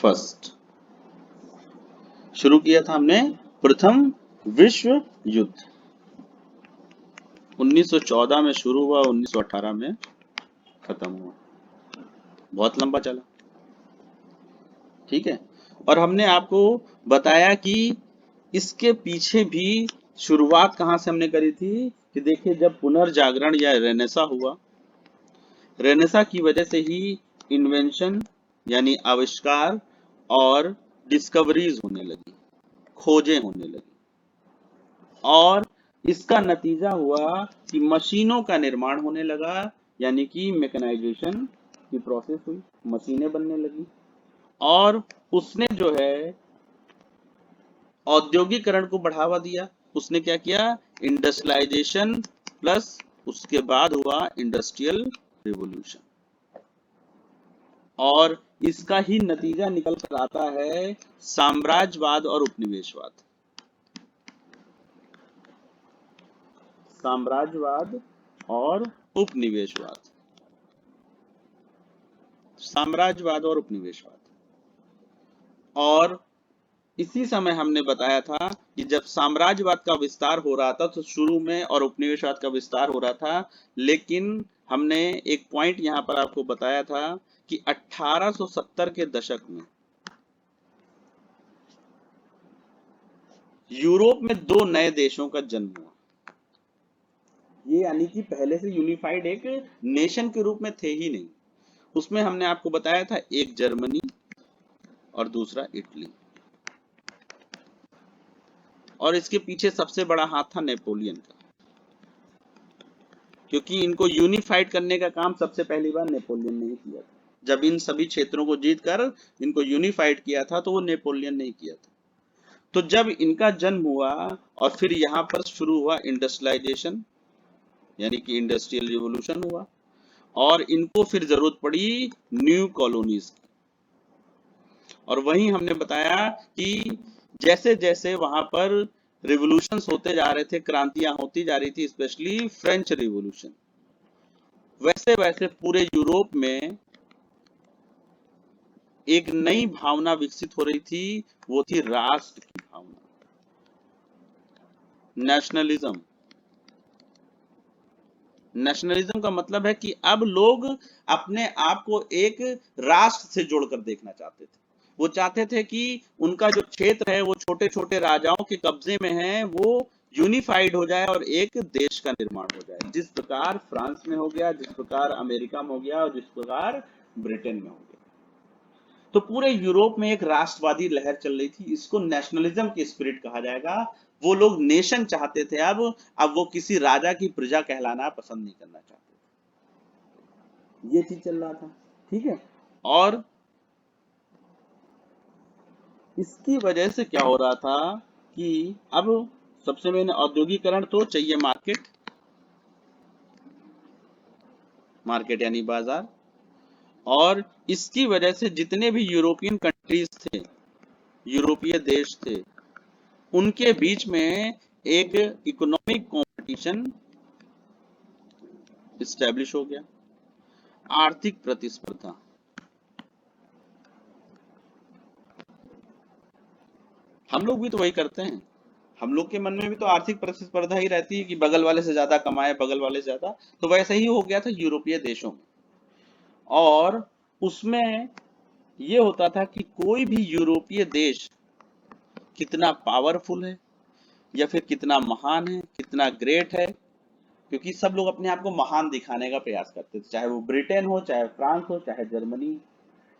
First. शुरू किया था हमने प्रथम विश्व युद्ध। 1914 में शुरू हुआ, 1918 में खत्म हुआ। बहुत लंबा चला, ठीक है। और हमने आपको बताया कि इसके पीछे भी शुरुआत कहाँ से हमने करी थी कि देखिए, जब पुनर्जागरण या रेनेसा हुआ, रेनेसा की वजह से ही इन्वेंशन यानी आविष्कार और डिस्कवरीज होने लगी, खोजें होने लगी। और इसका नतीजा हुआ कि मशीनों का निर्माण होने लगा, यानी कि मैकेनाइजेशन की प्रोसेस हुई, मशीनें बनने लगी। और उसने जो है औद्योगिकरण को बढ़ावा दिया। उसने क्या किया? इंडस्ट्रियलाइजेशन प्लस उसके बाद हुआ इंडस्ट्रियल रिवॉल्यूशन। और इसका ही नतीजा निकल कर आता है साम्राज्यवाद और उपनिवेशवाद। साम्राज्यवाद और उपनिवेशवाद। साम्राज्यवाद और उपनिवेशवाद। और इसी समय हमने बताया था कि जब साम्राज्यवाद का विस्तार हो रहा था तो शुरू में, और उपनिवेशवाद का विस्तार हो रहा था, लेकिन हमने एक पॉइंट यहां पर आपको बताया था कि 1870 के दशक में यूरोप में दो नए देशों का जन्म हुआ। ये यानी कि पहले से यूनिफाइड एक नेशन के रूप में थे ही नहीं। उसमें हमने आपको बताया था, एक जर्मनी और दूसरा इटली। और इसके पीछे सबसे बड़ा हाथ था नेपोलियन का, क्योंकि इनको यूनिफाइड करने का काम सबसे पहली बार नेपोलियन ने ही किया था। जब इन सभी क्षेत्रों को जीतकर इनको यूनिफाइड किया था तो वो नेपोलियन ने ही किया था। तो जब इनका जन्म हुआ और फिर यहाँ पर शुरू हुआ इंडस्ट्रियलाइजेशन, यानी कि इंडस्ट्रियल रिवॉल्यूशन हुआ, और इनको फिर जरूरत पड़ी न्यू कॉलोनीज की। और वहीं हमने बताया कि जैसे जैसे वहां पर रिवॉल्यूशंस होते जा रहे थे, क्रांतियां होती जा रही थी, स्पेशली फ्रेंच रिवॉल्यूशन, वैसे वैसे पूरे यूरोप में एक नई भावना विकसित हो रही थी। वो थी राष्ट्र की भावना, नेशनलिज्म। नेशनलिज्म का मतलब है कि अब लोग अपने आप को एक राष्ट्र से जोड़कर देखना चाहते थे। वो चाहते थे कि उनका जो क्षेत्र है वो छोटे छोटे राजाओं के कब्जे में है, वो यूनिफाइड हो जाए और एक देश का निर्माण हो जाए, जिस प्रकार फ्रांस में हो गया, जिस प्रकार अमेरिका में हो गया, और जिस प्रकार ब्रिटेन में हो गया। तो पूरे यूरोप में एक राष्ट्रवादी लहर चल रही थी। इसको नेशनलिज्म की स्पिरिट कहा जाएगा। वो लोग नेशन चाहते थे। अब वो किसी राजा की प्रजा कहलाना पसंद नहीं करना चाहते थे। ये चीज चल रहा था, ठीक है। और इसकी वजह से क्या हो रहा था कि अब सबसे मेन औद्योगिकरण, तो चाहिए मार्केट। मार्केट यानी बाजार। और इसकी वजह से जितने भी यूरोपियन कंट्रीज थे, यूरोपीय देश थे, उनके बीच में एक इकोनॉमिक कंपटीशन इस्टेब्लिश हो गया, आर्थिक प्रतिस्पर्धा। हम लोग भी तो वही करते हैं। हम लोग के मन में भी तो आर्थिक प्रतिस्पर्धा ही रहती है कि बगल वाले से ज्यादा कमाए, बगल वाले से ज्यादा। तो वैसे ही हो गया था यूरोपीय देशों में। और उसमें ये होता था कि कोई भी यूरोपीय देश कितना पावरफुल है, या फिर कितना महान है, कितना ग्रेट है, क्योंकि सब लोग अपने आप को महान दिखाने का प्रयास करते थे, चाहे वो ब्रिटेन हो, चाहे फ्रांस हो, चाहे जर्मनी।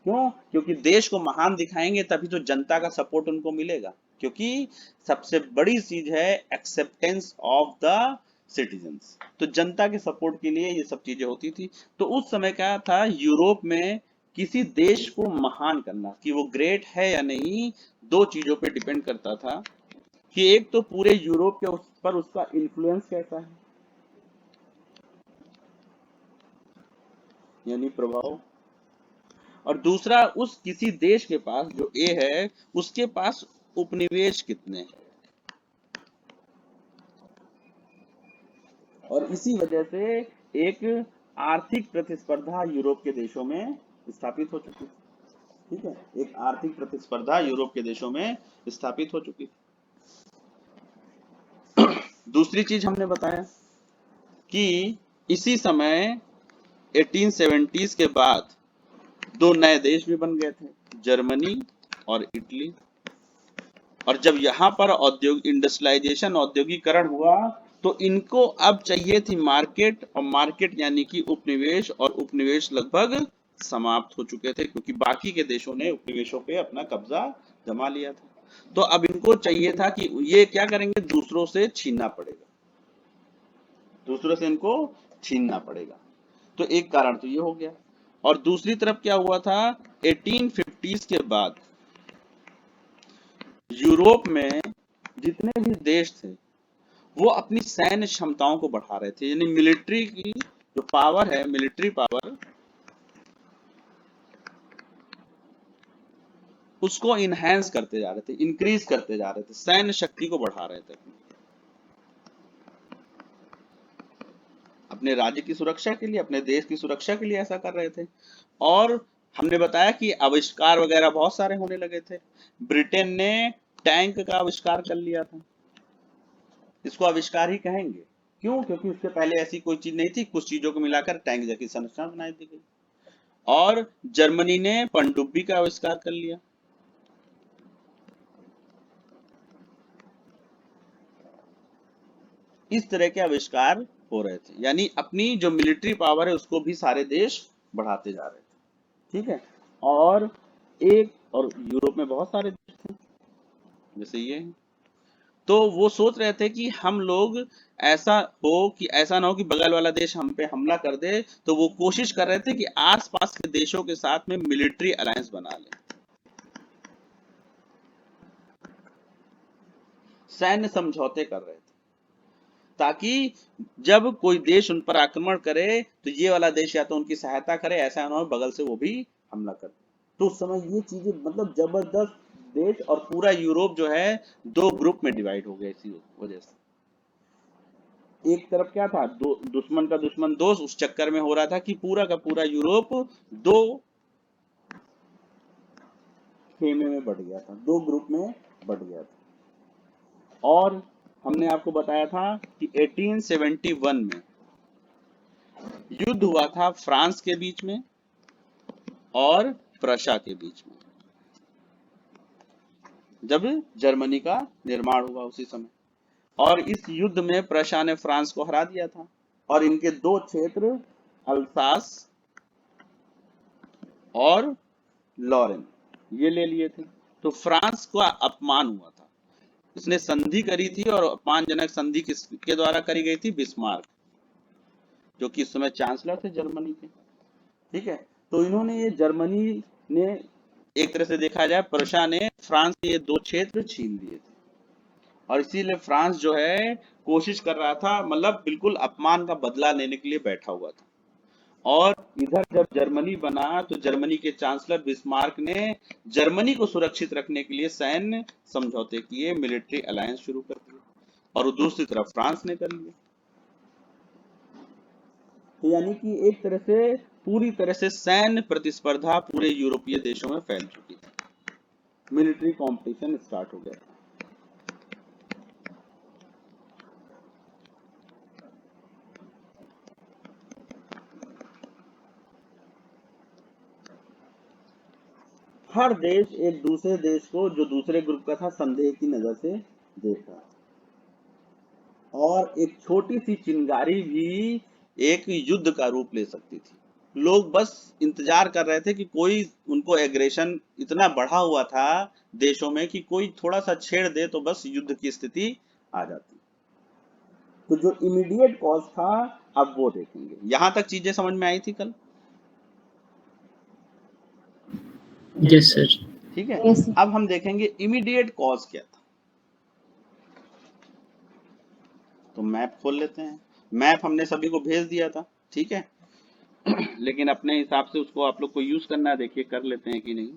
क्यों? क्योंकि देश को महान दिखाएंगे तभी तो जनता का सपोर्ट उनको मिलेगा। क्योंकि सबसे बड़ी चीज है एक्सेप्टेंस ऑफ द सिटीजन्स। तो जनता के सपोर्ट के लिए ये सब चीजें होती थी। तो उस समय क्या था, यूरोप में किसी देश को महान करना, कि वो ग्रेट है या नहीं, दो चीजों पे डिपेंड करता था। कि एक तो पूरे यूरोप के उस पर उसका इन्फ्लुएंस कैसा है, यानी प्रभाव। और दूसरा, उस किसी देश के पास जो ए है, उसके पास उपनिवेश कितने हैं। और इसी वजह से एक आर्थिक प्रतिस्पर्धा यूरोप के देशों में स्थापित हो चुकी है। ठीक है, एक आर्थिक प्रतिस्पर्धा यूरोप के देशों में स्थापित हो चुकी थी। दूसरी चीज हमने बताया कि इसी समय 1870s के बाद दो नए देश भी बन गए थे, जर्मनी और इटली। और जब यहाँ पर इंडस्ट्रियलाइजेशन, औद्योगिकरण हुआ, तो इनको अब चाहिए थी मार्केट, और मार्केट यानी कि उपनिवेश, और उपनिवेश लगभग समाप्त हो चुके थे क्योंकि बाकी के देशों ने उपनिवेशों पे अपना कब्जा जमा लिया था। तो अब इनको चाहिए था कि ये क्या करेंगे, दूसरों से छीनना पड़ेगा, दूसरों से इनको छीनना पड़ेगा। तो एक कारण तो ये हो गया। और दूसरी तरफ क्या हुआ था, 1850s के बाद यूरोप में जितने भी देश थे वो अपनी सैन्य क्षमताओं को बढ़ा रहे थे, यानी मिलिट्री की जो पावर है, मिलिट्री पावर, उसको इनहेंस करते जा रहे थे, इंक्रीज करते जा रहे थे, सैन्य शक्ति को बढ़ा रहे थे अपने राज्य की सुरक्षा के लिए, अपने देश की सुरक्षा के लिए ऐसा कर रहे थे। और हमने बताया कि आविष्कार वगैरह बहुत सारे होने लगे थे। ब्रिटेन ने टैंक का आविष्कार कर लिया था, इसको आविष्कार ही कहेंगे। क्यों? क्योंकि उससे पहले ऐसी कोई चीज नहीं थी, कुछ चीजों को मिलाकर टैंक जैसी संरचना बनाई दी गई। और जर्मनी ने पनडुब्बी का आविष्कार कर लिया। इस तरह के आविष्कार हो रहे थे, यानी अपनी जो मिलिट्री पावर है उसको भी सारे देश बढ़ाते जा रहे थे। ठीक है। और और यूरोप में बहुत सारे देश थे जैसे ये हैं। तो वो सोच रहे थे कि हम लोग ऐसा ऐसा ना हो कि बगल वाला देश हम पे हमला कर दे, तो वो कोशिश कर रहे थे कि आसपास के देशों के साथ में मिलिट्री अलायंस बना लें, सैन्य समझौते कर रहे थे, ताकि जब कोई देश उन पर आक्रमण करे तो ये वाला देश या तो उनकी सहायता करे, ऐसा ना हो बगल से वो भी हमला करे। तो उस समय ये चीजें मतलब जबरदस्त, देश और पूरा यूरोप जो है दो ग्रुप में डिवाइड हो गया इसी वजह से। एक तरफ क्या था, दुश्मन का दुश्मन दोस्त, उस चक्कर में हो रहा था कि पूरा का पूरा यूरोप दो खेमे में बढ़ गया था, दो ग्रुप में बढ़ गया था। और हमने आपको बताया था कि 1871 में युद्ध हुआ था फ्रांस के बीच में और प्रशा के बीच में, जब जर्मनी का निर्माण हुआ उसी समय। और इस युद्ध में प्रशा ने फ्रांस को हरा दिया था, और इनके दो क्षेत्र, अल्सास और लॉरेन, ये ले लिए थे। तो फ्रांस का अपमान हुआ था, इसने संधि करी थी, और अपमानजनक संधि किसके द्वारा करी गई थी, बिस्मार्क, जो कि इस समय चांसलर थे जर्मनी के। ठीक है। तो इन्होंने ये जर्मनी ने, एक तरह से देखा जाए प्रशा ने फ्रांस के ये दो क्षेत्र छीन लिए थे, और इसीलिए फ्रांस जो है कोशिश कर रहा था, मतलब बिल्कुल अपमान का बदला लेने के लिए बैठा हुआ था। और इधर जब जर्मनी बना तो जर्मनी के चांसलर बिस्मार्क ने जर्मनी को सुरक्षित रखने के लिए सैन्य समझौते किए, मिलिट्री अलायंस शुरू कर दिए, और दूसरी तरफ फ्रांस ने कर लिया। तो यानी कि एक तरह से पूरी तरह से सैन्य प्रतिस्पर्धा पूरे यूरोपीय देशों में फैल चुकी थी, मिलिट्री कंपटीशन स्टार्ट हो गया था। हर देश एक दूसरे देश को, जो दूसरे ग्रुप का था, संदेह की नजर से देख रहा, और एक छोटी सी चिंगारी भी एक युद्ध का रूप ले सकती थी। लोग बस इंतजार कर रहे थे कि कोई, उनको एग्रेशन इतना बढ़ा हुआ था देशों में कि कोई थोड़ा सा छेड़ दे तो बस युद्ध की स्थिति आ जाती। तो जो इमीडिएट कॉज था, अब वो देखेंगे। यहां तक चीजें समझ में आई थी कल? Yes sir. ठीक है। अब हम देखेंगे इमीडिएट कॉज क्या था। तो मैप खोल लेते हैं। मैप हमने सभी को भेज दिया था, ठीक है। लेकिन अपने हिसाब से उसको आप लोग को यूज करना है, देखिए कर लेते हैं कि नहीं।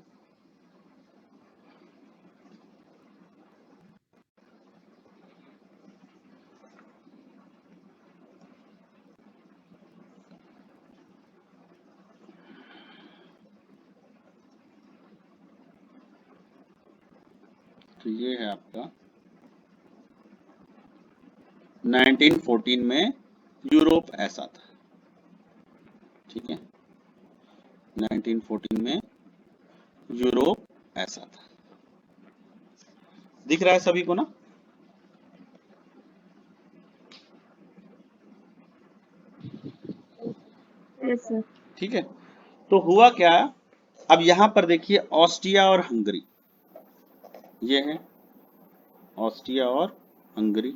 तो ये है आपका 1914 में यूरोप ऐसा था, ठीक है। 1914 में यूरोप ऐसा था। दिख रहा है सभी को ना? Yes sir. ठीक है। तो हुआ क्या, अब यहां पर देखिए ऑस्ट्रिया और हंगरी, ये है ऑस्ट्रिया और हंगरी।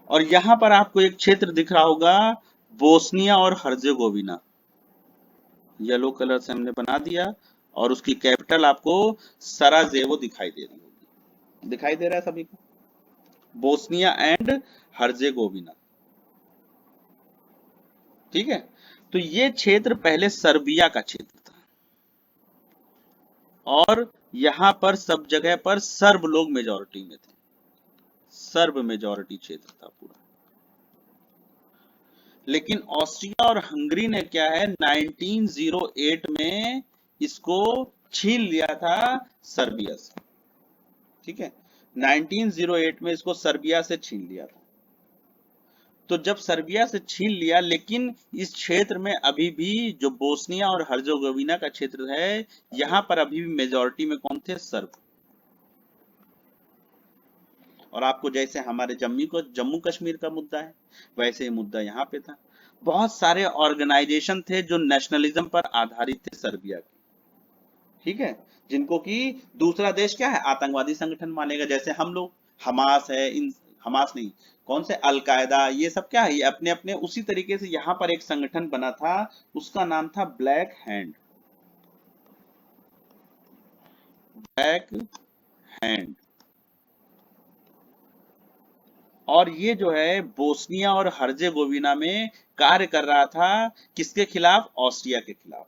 और यहां पर आपको एक क्षेत्र दिख रहा होगा बोस्निया और हर्जेगोविना, येलो कलर से हमने बना दिया, और उसकी कैपिटल आपको सराजेवो दिखाई दे रही होगी। दिखाई दे रहा है सभी को? बोस्निया एंड हर्जेगोविना, ठीक है। तो ये क्षेत्र पहले सर्बिया का क्षेत्र था, और यहां पर सब जगह पर सर्ब लोग मेजॉरिटी में थे, सर्ब मेजॉरिटी क्षेत्र था पूरा। लेकिन ऑस्ट्रिया और हंगरी ने क्या है 1908 में इसको छीन लिया था सर्बिया से, ठीक है। 1908 में इसको सर्बिया से छीन लिया था। तो जब सर्बिया से छीन लिया, लेकिन इस क्षेत्र में अभी भी जो बोस्निया और हर्जेगोविना का क्षेत्र है, यहां पर अभी भी मेजॉरिटी में कौन थे? सर्ब। और आपको जैसे हमारे जम्मू कश्मीर का मुद्दा है, वैसे ही मुद्दा यहाँ पे था। बहुत सारे ऑर्गेनाइजेशन थे जो नेशनलिज्म पर आधारित थे सर्बिया के, ठीक है, जिनको कि दूसरा देश क्या है आतंकवादी संगठन मानेगा। जैसे हम लोग हमास है, इन हमास नहीं, कौन से अलकायदा, ये सब क्या है, ये अपने अपने उसी तरीके से यहाँ पर एक संगठन बना था, उसका नाम था ब्लैक हैंड, ब्लैक हैंड। और ये जो है बोस्निया और हर्जेगोविना में कार्य कर रहा था, किसके खिलाफ? ऑस्ट्रिया के खिलाफ।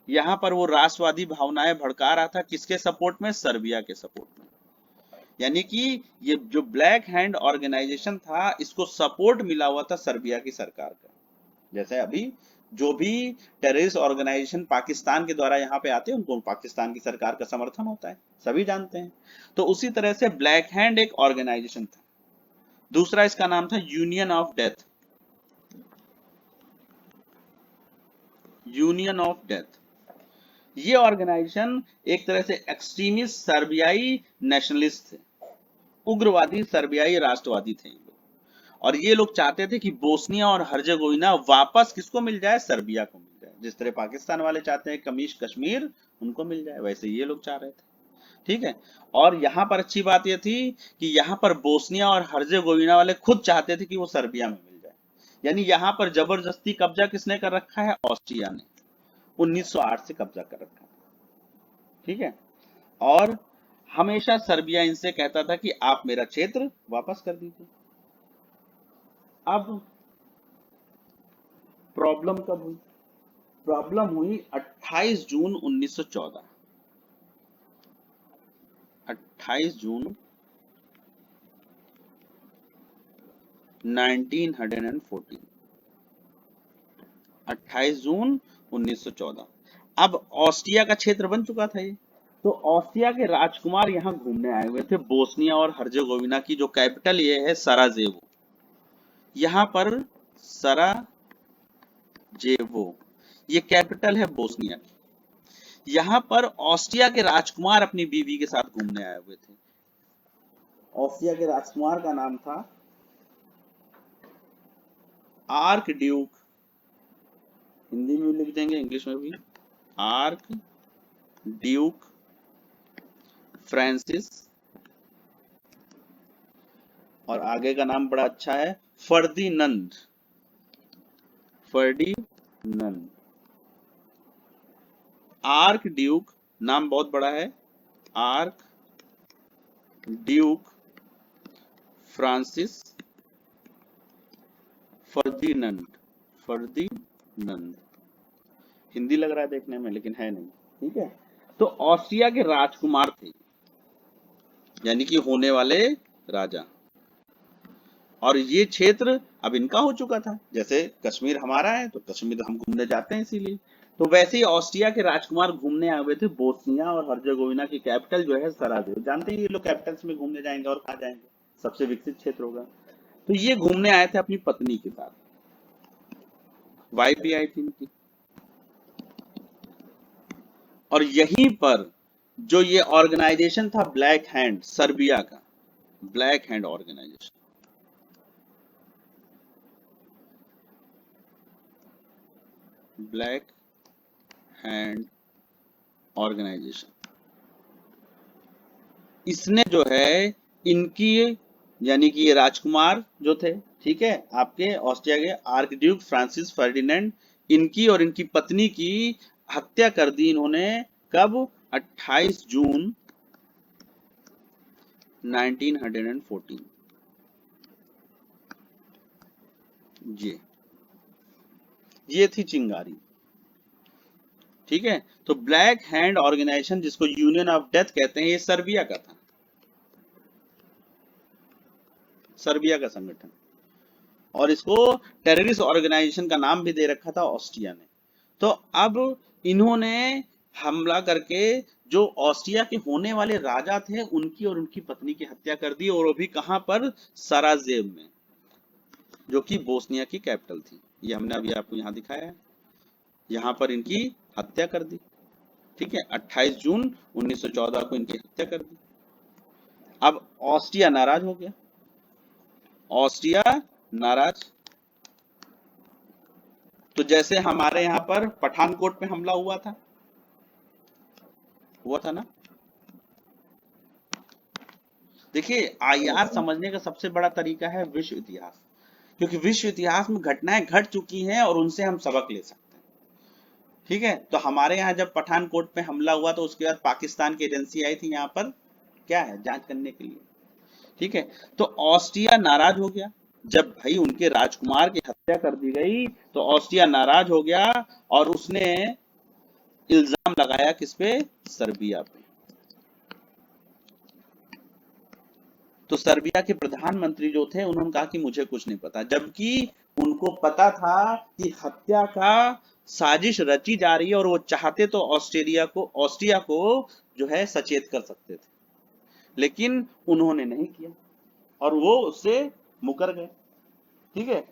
यहाँ पर वो राष्ट्रवादी भावनाएं भड़का रहा था, किसके सपोर्ट में? सर्बिया के सपोर्ट में। यानी कि ये जो ब्लैक हैंड ऑर्गेनाइजेशन था, इसको सपोर्ट मिला हुआ था सर्बिया की सरकार का। जैसे अभी जो भी टेररिस्ट ऑर्गेनाइजेशन पाकिस्तान के द्वारा यहाँ पे आते हैं, उनको पाकिस्तान की सरकार का समर्थन होता है, सभी जानते हैं। तो उसी तरह से ब्लैक हैंड एक ऑर्गेनाइजेशन था। दूसरा इसका नाम था union of death, union of death. ये ऑर्गेनाइजेशन एक तरह से एक्सट्रीमिस्ट सर्बियाई नेशनलिस्ट थे, उग्रवादी सर्बियाई राष्ट्रवादी थे ये लोग। और ये लोग चाहते थे कि बोस्निया और हर्जेगोविना वापस किसको मिल जाए? सर्बिया को मिल जाए। जिस तरह पाकिस्तान वाले चाहते हैं कश्मीर उनको मिल जाए, वैसे ये लोग चाह रहे थे, ठीक है। और यहाँ पर अच्छी बात यह थी कि यहाँ पर बोस्निया और हर्जेगोविना वाले खुद चाहते थे कि वो सर्बिया में मिल जाए। यानी यहाँ पर जबरदस्ती कब्जा किसने कर रखा है? ऑस्ट्रिया ने 1908 से कब्जा कर रखा है, ठीक है। और हमेशा सर्बिया इनसे कहता था कि आप मेरा क्षेत्र वापस कर दीजिए। अब प्रॉब्लम कब हुई? प्रॉब्लम हुई 28 जून 1914। 28 जून 1914, 28 जून 1914। अब ऑस्ट्रिया का क्षेत्र बन चुका था ये। तो ऑस्ट्रिया के राजकुमार यहाँ घूमने आए हुए थे। बोस्निया और हर्जेगोविना की जो कैपिटल ये है सराजेवो, यहाँ पर सराजेवो ये कैपिटल है बोस्निया की। यहाँ पर ऑस्ट्रिया के राजकुमार अपनी बीवी के साथ घूमने आए हुए थे। ऑस्ट्रिया के राजकुमार का नाम था आर्क ड्यूक, हिंदी में भी लिख देंगे इंग्लिश में भी, आर्क ड्यूक फ्रांसिस, और आगे का नाम बड़ा अच्छा है फर्दिनंद, फर्दिनंद। आर्क ड्यूक नाम बहुत बड़ा है, आर्क ड्यूक फ्रांसिस फर्दिनंद, फर्दिनंद। हिंदी लग रहा है देखने में, लेकिन है नहीं, ठीक है। तो ऑस्ट्रिया के राजकुमार थे, यानी कि होने वाले राजा। और ये क्षेत्र अब इनका हो चुका था। जैसे कश्मीर हमारा है तो कश्मीर हम घूमने जाते हैं इसीलिए, तो वैसे ही ऑस्ट्रिया के राजकुमार घूमने आए हुए थे बोस्निया और हर्जेगोविना की कैपिटल जो है सराजेवो। जानते हैं ये लोग कैपिटल्स में घूमने जाएंगे और कहाँ जाएंगे, सबसे विकसित क्षेत्र होगा। तो ये घूमने आए थे अपनी पत्नी के साथ, वाइफ भी आई थी इनकी। और यहीं पर जो ये ऑर्गेनाइजेशन था ब्लैक हैंड, सर्बिया का black hand organisation, black hand organisation, इसने जो है इनकी, यानी कि ये राजकुमार जो थे, ठीक है, आपके ऑस्ट्रिया के आर्कड्यूक फ्रांसिस फर्डिनेंड, इनकी और इनकी पत्नी की हत्या कर दी इन्होंने। कब? 28 जून 1914। ये थी चिंगारी, ठीक है। तो ब्लैक हैंड ऑर्गेनाइजेशन, जिसको यूनियन ऑफ डेथ कहते हैं, ये सर्बिया का था, सर्बिया का संगठन। और इसको टेररिस्ट ऑर्गेनाइजेशन का नाम भी दे रखा था ऑस्ट्रिया ने। तो अब इन्होंने हमला करके जो ऑस्ट्रिया के होने वाले राजा थे उनकी और उनकी पत्नी की हत्या कर दी, और वो भी कहां पर? सराजेव में, जो कि बोस्निया की कैपिटल थी। ये हमने अभी आपको यहाँ दिखाया है, यहाँ पर इनकी हत्या कर दी, ठीक है। 28 जून 1914 को इनकी हत्या कर दी। अब ऑस्ट्रिया नाराज हो गया, ऑस्ट्रिया नाराज। तो जैसे हमारे यहाँ पर पठानकोट पे हमला हुआ था ना। देखिए, आईआर समझने का सबसे बड़ा तरीका है विश्व इतिहास, क्योंकि विश्व इतिहास में घटनाएं घट चुकी हैं और उनसे हम सबक ले सकते हैं, ठीक है। तो हमारे यहाँ जब पठानकोट पे हमला हुआ तो उसके बाद पाकिस्तान की एजेंसी आई थी यहाँ पर, क्या है, जांच करने के लिए, ठीक है। तो ऑस्ट्रिया नाराज हो गया जब भाई उनके राजकुमार की हत्या कर दी गई, तो ऑस्ट्रिया नाराज हो गया और उसने इल्जाम लगाया किस पे? सर्बिया पे। तो सर्बिया के प्रधानमंत्री जो थे उन्होंने कहा कि मुझे कुछ नहीं पता, जबकि उनको पता था कि हत्या का साजिश रची जा रही है, और वो चाहते तो ऑस्ट्रिया को जो है सचेत कर सकते थे, लेकिन उन्होंने नहीं किया और वो उससे मुकर गए, ठीक है।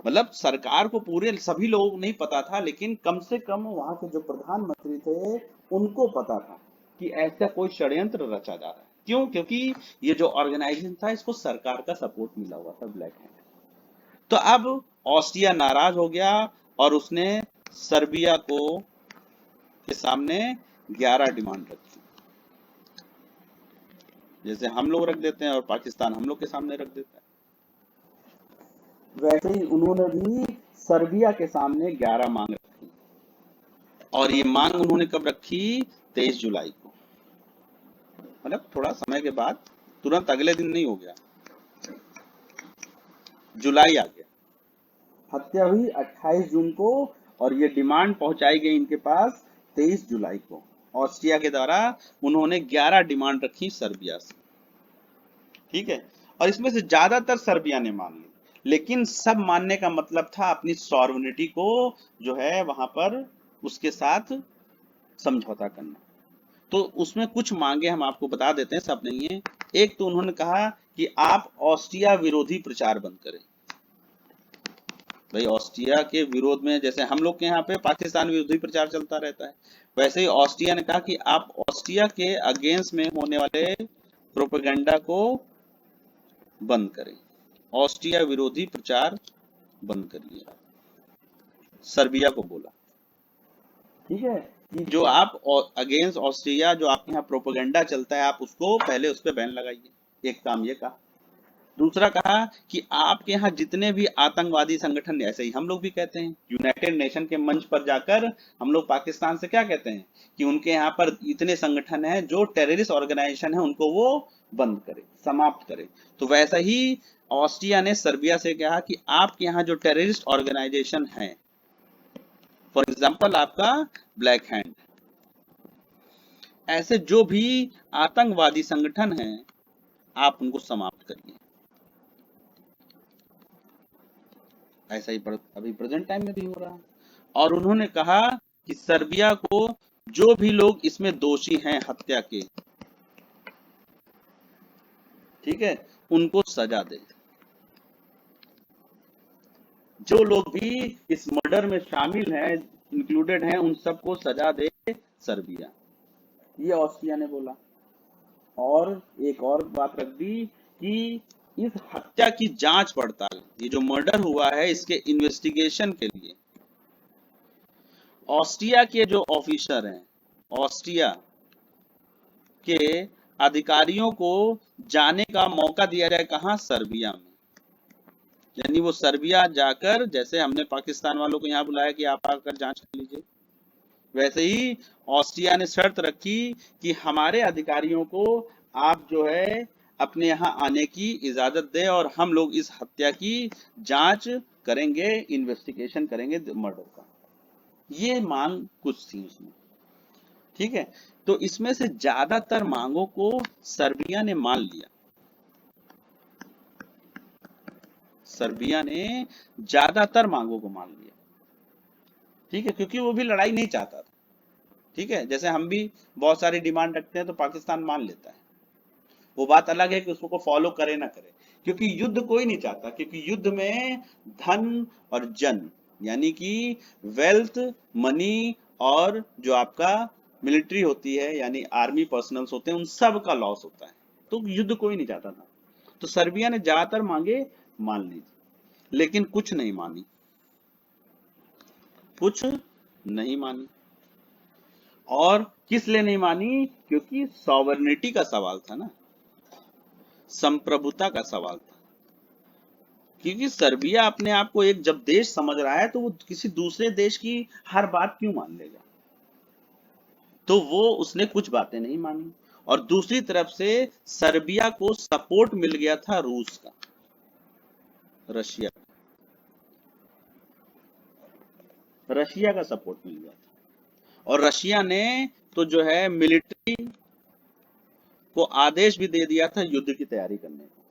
मतलब सरकार को पूरे सभी लोगों को नहीं पता था, लेकिन कम से कम वहां के जो प्रधानमंत्री थे उनको पता था कि ऐसा कोई षड्यंत्र रचा जा रहा है। क्यों? क्योंकि ये जो ऑर्गेनाइजेशन था इसको सरकार का सपोर्ट मिला हुआ था, ब्लैक हैंड। तो अब ऑस्ट्रिया नाराज हो गया और उसने सर्बिया को के सामने 11 डिमांड रखी, जैसे हम लोग रख देते हैं और पाकिस्तान हम लोग के सामने रख देता है, वैसे ही उन्होंने भी सर्बिया के सामने 11 मांग रखी। और ये मांग उन्होंने कब रखी? 23 जुलाई को, मतलब थोड़ा समय के बाद, तुरंत अगले दिन नहीं हो गया, जुलाई आ गया। हत्या हुई 28 जून को और ये डिमांड पहुंचाई गई इनके पास 23 जुलाई को। ऑस्ट्रिया के द्वारा उन्होंने 11 डिमांड रखी सर्बिया से, ठीक है। और इसमें से ज्यादातर सर्बिया ने मान ली, लेकिन सब मानने का मतलब था अपनी सॉवरेनिटी को जो है वहां पर उसके साथ समझौता करना। तो उसमें कुछ मांगे हम आपको बता देते हैं, सब नहीं है। एक तो उन्होंने कहा कि आप ऑस्ट्रिया विरोधी प्रचार बंद करें। भाई ऑस्ट्रिया के विरोध में, जैसे हम लोग के यहाँ पे पाकिस्तान विरोधी प्रचार चलता रहता है, वैसे ही ऑस्ट्रिया ने कहा कि आप ऑस्ट्रिया के अगेंस्ट में होने वाले प्रोपेगेंडा को बंद करें, ऑस्ट्रिया विरोधी प्रचार बंद करिए, सर्बिया को बोला, ठीक है, कि जो आप अगेंस्ट ऑस्ट्रिया जो आपके यहाँ प्रोपेगेंडा चलता है आप उसको पहले उस पर बैन लगाइए। एक काम ये कहा। दूसरा कहा कि आपके यहाँ जितने भी आतंकवादी संगठन, ऐसे ही हम लोग भी कहते हैं, यूनाइटेड नेशन के मंच पर जाकर हम लोग पाकिस्तान से क्या कहते हैं कि उनके यहाँ पर इतने संगठन हैं जो टेररिस्ट ऑर्गेनाइजेशन है, उनको वो बंद करे, समाप्त करे। तो वैसा ही ऑस्ट्रिया ने सर्बिया से कहा कि आपके यहाँ जो टेररिस्ट ऑर्गेनाइजेशन है, फॉर एग्जाम्पल आपका ब्लैक हैंड, ऐसे जो भी आतंकवादी संगठन हैं आप उनको समाप्त करिए। ऐसा ही अभी प्रेजेंट टाइम में भी हो रहा है। और उन्होंने कहा कि सर्बिया को जो भी लोग इसमें दोषी हैं हत्या के, ठीक है, उनको सजा दे। जो लोग भी इस मर्डर में शामिल हैं, इंक्लूडेड हैं, उन सबको सजा दे सर्बिया। ये ऑस्ट्रिया ने बोला। और एक और बात रख दी कि इस हत्या की जांच पड़ताल, ये जो मर्डर हुआ है इसके इन्वेस्टिगेशन के लिए ऑस्ट्रिया के जो ऑफिसर हैं, ऑस्ट्रिया के अधिकारियों को जाने का मौका दिया जाए। कहां? सर्बिया में। यानी वो सर्बिया जाकर, जैसे हमने पाकिस्तान वालों को यहाँ बुलाया कि आप आकर जांच कर लीजिए, वैसे ही ऑस्ट्रिया ने शर्त रखी कि हमारे अधिकारियों को आप जो है अपने यहाँ आने की इजाजत दें और हम लोग इस हत्या की जांच करेंगे, इन्वेस्टिगेशन करेंगे मर्डर का। ये मांग कुछ थी उसमें, ठीक है। तो इसमें से ज्यादातर मांगों को सर्बिया ने मान लिया। सर्बिया ने ज्यादातर मांगों को मान लिया, ठीक है, क्योंकि वो भी लड़ाई नहीं चाहता था, ठीक है। जैसे हम भी बहुत सारी डिमांड रखते हैं तो पाकिस्तान मान लेता है, वो बात अलग है कि उसको फॉलो करे ना करे, क्योंकि युद्ध कोई नहीं चाहता, क्योंकि युद्ध में धन और जन, यानी कि वेल्थ, मनी और जो आपका मिलिट्री होती है यानी आर्मी पर्सनल्स होते हैं, उन सब का लॉस होता है। तो युद्ध कोई नहीं चाहता था। तो सर्बिया ने ज्यादातर मांगे मान ली, लेकिन कुछ नहीं मानी, कुछ नहीं मानी। और किस लिए नहीं मानी? क्योंकि सॉवरेनिटी का सवाल था ना, संप्रभुता का सवाल था। क्योंकि सर्बिया अपने आप को एक जब देश समझ रहा है तो वो किसी दूसरे देश की हर बात क्यों मान लेगा? तो वो उसने कुछ बातें नहीं मानी। और दूसरी तरफ से सर्बिया को सपोर्ट मिल गया था रूस का, रशिया रशिया का सपोर्ट मिल गया था। और रशिया ने तो जो है मिलिट्री को आदेश भी दे दिया था युद्ध की तैयारी करने का,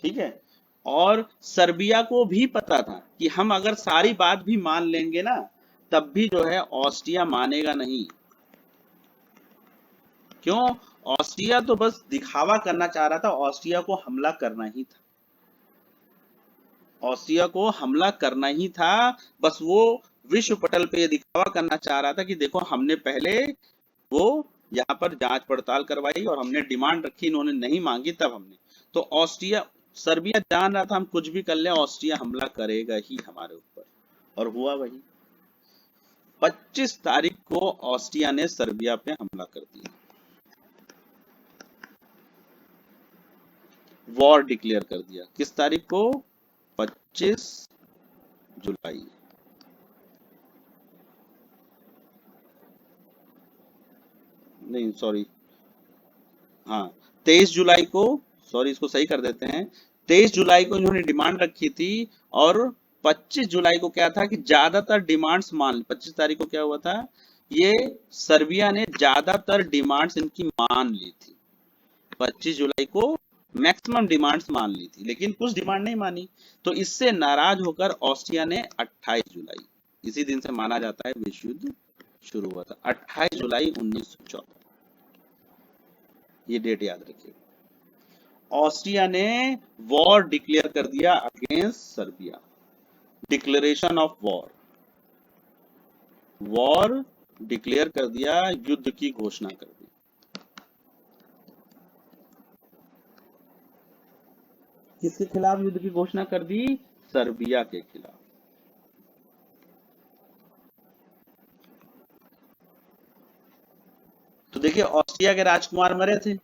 ठीक है। और सर्बिया को भी पता था कि हम अगर सारी बात भी मान लेंगे ना, तब भी जो है ऑस्ट्रिया मानेगा नहीं। क्यों? ऑस्ट्रिया तो बस दिखावा करना चाह रहा था, ऑस्ट्रिया को हमला करना ही था, ऑस्ट्रिया को हमला करना ही था। बस वो विश्व पटल पे ये दिखावा करना चाह रहा था कि देखो हमने पहले वो यहाँ पर जांच पड़ताल करवाई और हमने डिमांड रखी, इन्होंने नहीं मांगी, तब हमने। तो ऑस्ट्रिया, सर्बिया जान रहा था हम कुछ भी कर ले ऑस्ट्रिया हमला करेगा ही हमारे ऊपर, और हुआ वही। 25 तारीख को ऑस्ट्रिया ने सर्बिया पे हमला कर दिया, वॉर डिक्लेयर कर दिया। किस तारीख को? 25 जुलाई। नहीं सॉरी, हाँ 23 जुलाई को, सॉरी इसको सही कर देते हैं, 23 जुलाई को इन्होंने डिमांड रखी थी। और 25 जुलाई को क्या था कि ज्यादातर डिमांड्स मान, 25 तारीख को क्या हुआ था, ये सर्बिया ने ज्यादातर डिमांड्स इनकी मान ली थी। 25 जुलाई को मैक्सिमम डिमांड्स मान ली थी, लेकिन कुछ डिमांड नहीं मानी। तो इससे नाराज होकर ऑस्ट्रिया ने 28 जुलाई, इसी दिन से माना जाता है विश्व युद्ध शुरू हुआ था, 28 जुलाई 1914, ये डेट याद रखिएगा। ऑस्ट्रिया ने वॉर डिक्लेयर कर दिया against Serbia, declaration of war, war declare कर दिया, युद्ध की घोषणा कर दी। किसके खिलाफ युद्ध की घोषणा कर दी? सर्बिया के खिलाफ। तो देखिए ऑस्ट्रिया के राजकुमार मरे थे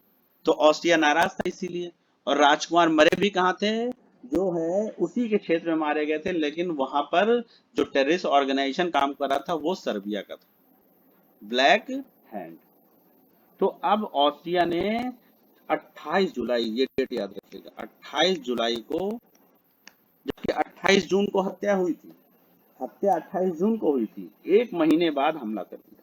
तो ऑस्ट्रिया नाराज था इसीलिए, और राजकुमार मरे भी कहाँ थे? जो है उसी के क्षेत्र में मारे गए थे, लेकिन वहां पर जो टेररिस्ट ऑर्गेनाइजेशन काम कर रहा था वो सर्बिया का था, ब्लैक हैंड। तो अब ऑस्ट्रिया ने 28 जुलाई, ये डेट याद रखिएगा, 28 जुलाई को, जबकि 28 जून को हत्या हुई थी, हत्या 28 जून को हुई थी, एक महीने बाद हमला कर दिया,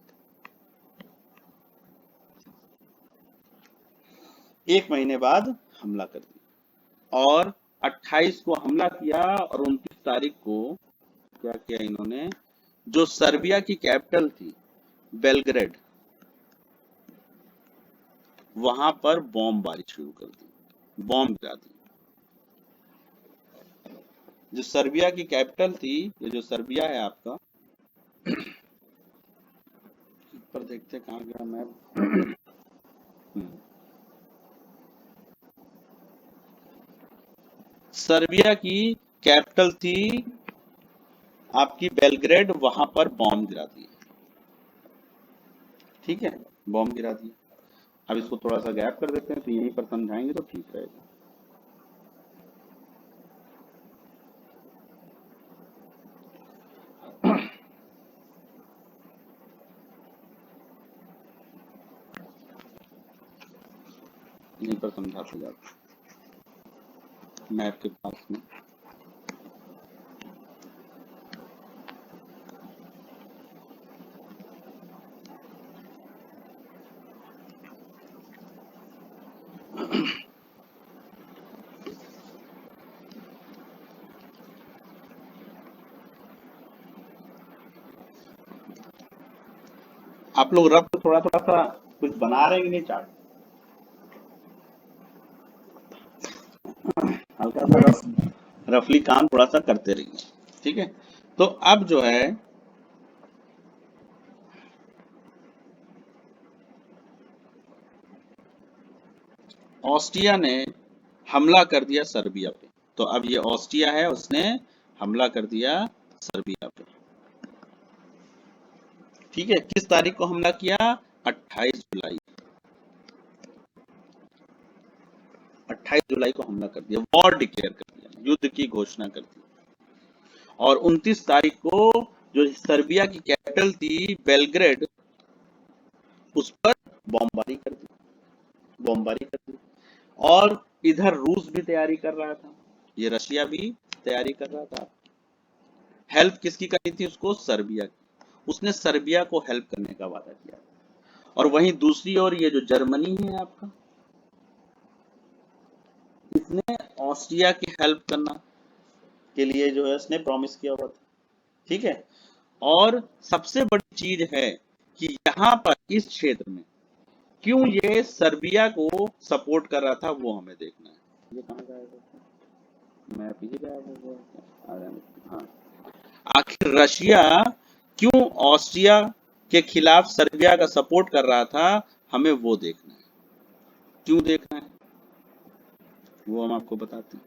एक महीने बाद हमला कर दिया। और 28 को हमला किया और 29 तारीख को क्या किया इन्होंने, जो सर्बिया की कैपिटल थी बेलग्रेड, वहां पर बॉम्बबारी शुरू कर दी, बॉम्ब गिरा दी। जो सर्बिया की कैपिटल थी, ये जो सर्बिया है आपका, पर देखते कहाँ गया मैप। सर्बिया की कैपिटल थी आपकी बेलग्रेड, वहां पर बॉम्ब गिरा दिए। ठीक है, बॉम्ब गिरा दिए। अब इसको थोड़ा सा गैप कर देते हैं, तो यहीं पर समझाएंगे तो ठीक रहेगा। यहीं पर समझाते जाते मैप के पास में। आप लोग रफ थोड़ा थोड़ा सा कुछ बना रहे हैं कि नहीं चार्ट? हल्का सा रफली काम थोड़ा सा करते रहिए। ठीक है, तो अब जो है ऑस्ट्रिया ने हमला कर दिया सर्बिया पे। तो अब ये ऑस्ट्रिया है, उसने हमला कर दिया सर्बिया पे। ठीक है, किस तारीख को हमला किया? 28 जुलाई। 28 जुलाई को हमला कर दिया, वॉर डिक्लेयर कर दिया, युद्ध की घोषणा कर दी। और 29 तारीख को जो सर्बिया की कैपिटल थी बेलग्रेड, उस पर बॉम्बारी कर दी, बॉम्बारी कर दी। और इधर रूस भी तैयारी कर रहा था, ये रशिया भी तैयारी कर रहा था। हेल्प किसकी करनी थी उसको? सर्बिया की। उसने सर्बिया को हेल्प करने का वादा किया। और वहीं दूसरी ओर ये जो जर्मनी है आपका, इसने ऑस्ट्रिया की हेल्प करना के लिए जो है इसने प्रॉमिस किया हुआ था। ठीक है, और सबसे बड़ी चीज है कि यहाँ पर इस क्षेत्र में क्यों ये सर्बिया को सपोर्ट कर रहा था, वो हमें देखना है। ये कहाँ गायब मैं पीछे गायब हो गया। हाँ, आखिर रशिया क्यों ऑस्ट्रिया के खिलाफ सर्बिया का सपोर्ट कर रहा था, हमें वो देखना है। क्यों देखना है वो हम आपको बताते हैं।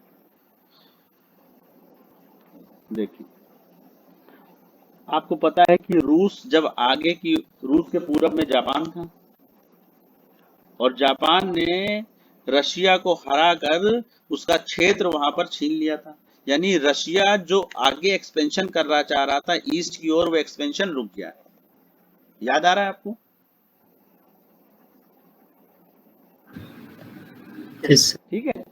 देखिए, आपको पता है कि रूस जब आगे की, रूस के पूरब में जापान था, और जापान ने रशिया को हराकर उसका क्षेत्र वहां पर छीन लिया था। यानी रशिया जो आगे एक्सपेंशन कर रहा चाह रहा था ईस्ट की ओर, वो एक्सपेंशन रुक गया है। याद आ रहा है आपको? Yes. ठीक है,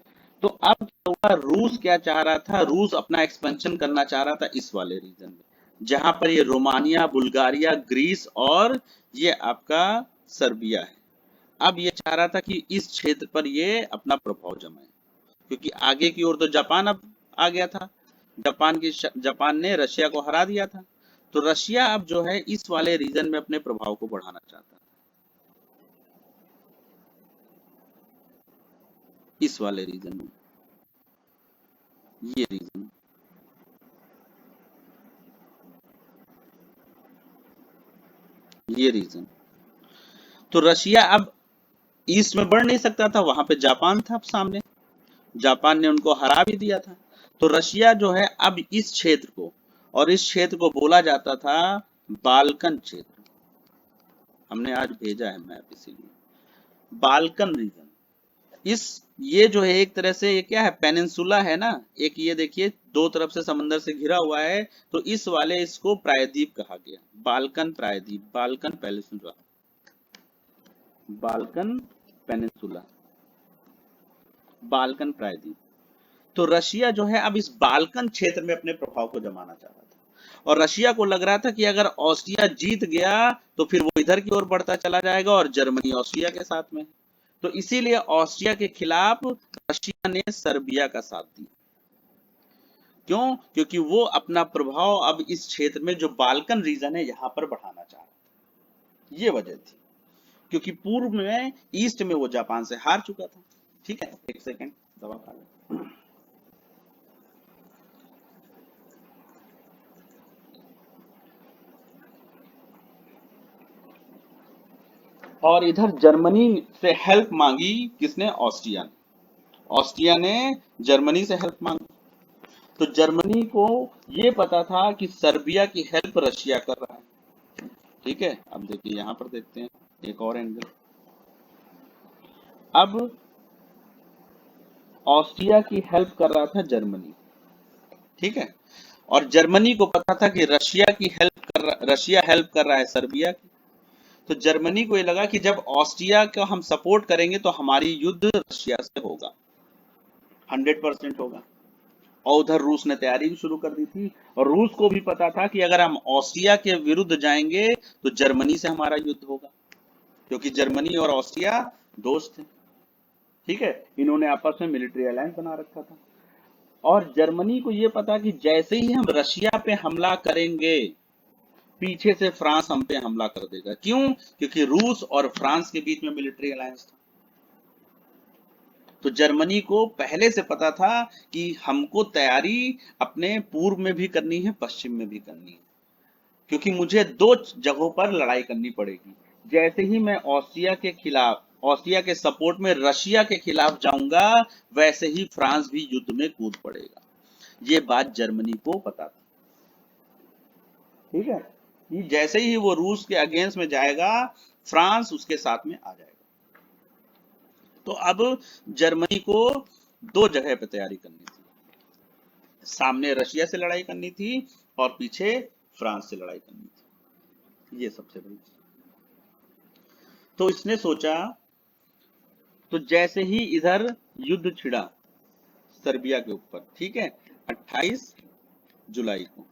तो अब क्या हुआ, रूस क्या चाह रहा था? रूस अपना एक्सपेंशन करना चाह रहा था इस वाले रीजन में, जहां पर ये रोमानिया, बुल्गारिया, ग्रीस और ये आपका सर्बिया है। अब ये चाह रहा था कि इस क्षेत्र पर ये अपना प्रभाव जमाए, क्योंकि आगे की ओर तो जापान अब आ गया था। जापान ने रशिया को हरा दिया था। तो रशिया अब जो है इस वाले रीजन में अपने प्रभाव को बढ़ाना चाहता है, इस वाले रीजन में, ये रीजन, ये रीजन। तो रशिया अब ईस्ट में बढ़ नहीं सकता था, वहां पे जापान था सामने, जापान ने उनको हरा भी दिया था। तो रशिया जो है अब इस क्षेत्र को, और इस क्षेत्र को बोला जाता था बाल्कन क्षेत्र। हमने आज भेजा है मैप, इसीलिए बाल्कन रीजन। इस, ये जो है एक तरह से ये क्या है, पेनिनसुला है ना, एक ये देखिए दो तरफ से समंदर से घिरा हुआ है, तो इस वाले इसको प्रायद्वीप कहा गया, बाल्कन प्रायद्वीप, Balkan peninsula, Balkan peninsula, Balkan प्रायद्वीप। तो रशिया जो है अब इस बाल्कन क्षेत्र में अपने प्रभाव को जमाना चाह रहा था, और रशिया को लग रहा था कि अगर ऑस्ट्रिया जीत गया तो फिर वो इधर की ओर बढ़ता चला जाएगा, और जर्मनी ऑस्ट्रिया के साथ में। तो इसीलिए ऑस्ट्रिया के खिलाफ रशिया ने सर्बिया का साथ दिया। क्यों? क्योंकि वो अपना प्रभाव अब इस क्षेत्र में जो बाल्कन रीजन है यहाँ पर बढ़ाना चाह रहा था, ये वजह थी। क्योंकि पूर्व में ईस्ट में वो जापान से हार चुका था। ठीक है, एक सेकेंड दवा खा लो। और इधर जर्मनी से हेल्प मांगी किसने? ऑस्ट्रिया ने। ऑस्ट्रिया ने जर्मनी से हेल्प मांगी। तो जर्मनी को ये पता था कि सर्बिया की हेल्प रशिया कर रहा है। ठीक है, अब देखिए यहां पर देखते हैं एक और एंगल। अब ऑस्ट्रिया की हेल्प कर रहा था जर्मनी। ठीक है, और जर्मनी को पता था कि रशिया हेल्प कर रहा है सर्बिया की। तो जर्मनी को ये लगा कि जब ऑस्ट्रिया का हम सपोर्ट करेंगे तो हमारी युद्ध रशिया से होगा, 100% होगा। और उधर रूस ने तैयारी भी शुरू कर दी थी, और रूस को भी पता था कि अगर हम ऑस्ट्रिया के विरुद्ध जाएंगे तो जर्मनी से हमारा युद्ध होगा, क्योंकि जर्मनी और ऑस्ट्रिया दोस्त थे। ठीक है, इन्होंने आपस में मिलिट्री अलायंस बना रखा था। और जर्मनी को यह पता कि जैसे ही हम रशिया पे हमला करेंगे, पीछे से फ्रांस हम पे हमला कर देगा। क्यों? क्योंकि रूस और फ्रांस के बीच में मिलिट्री अलायंस था। तो जर्मनी को पहले से पता था कि हमको तैयारी अपने पूर्व में भी करनी है, पश्चिम में भी करनी है, क्योंकि मुझे दो जगहों पर लड़ाई करनी पड़ेगी। जैसे ही मैं ऑस्ट्रिया के सपोर्ट में रशिया के खिलाफ जाऊंगा, वैसे ही फ्रांस भी युद्ध में कूद पड़ेगा। ये बात जर्मनी को पता था। ठीक है, कि जैसे ही वो रूस के अगेंस्ट में जाएगा, फ्रांस उसके साथ में आ जाएगा। तो अब जर्मनी को दो जगह पे तैयारी करनी थी, सामने रशिया से लड़ाई करनी थी और पीछे फ्रांस से लड़ाई करनी थी। ये सबसे बड़ी चीज। तो इसने सोचा, तो जैसे ही इधर युद्ध छिड़ा सर्बिया के ऊपर, ठीक है, 28 जुलाई को,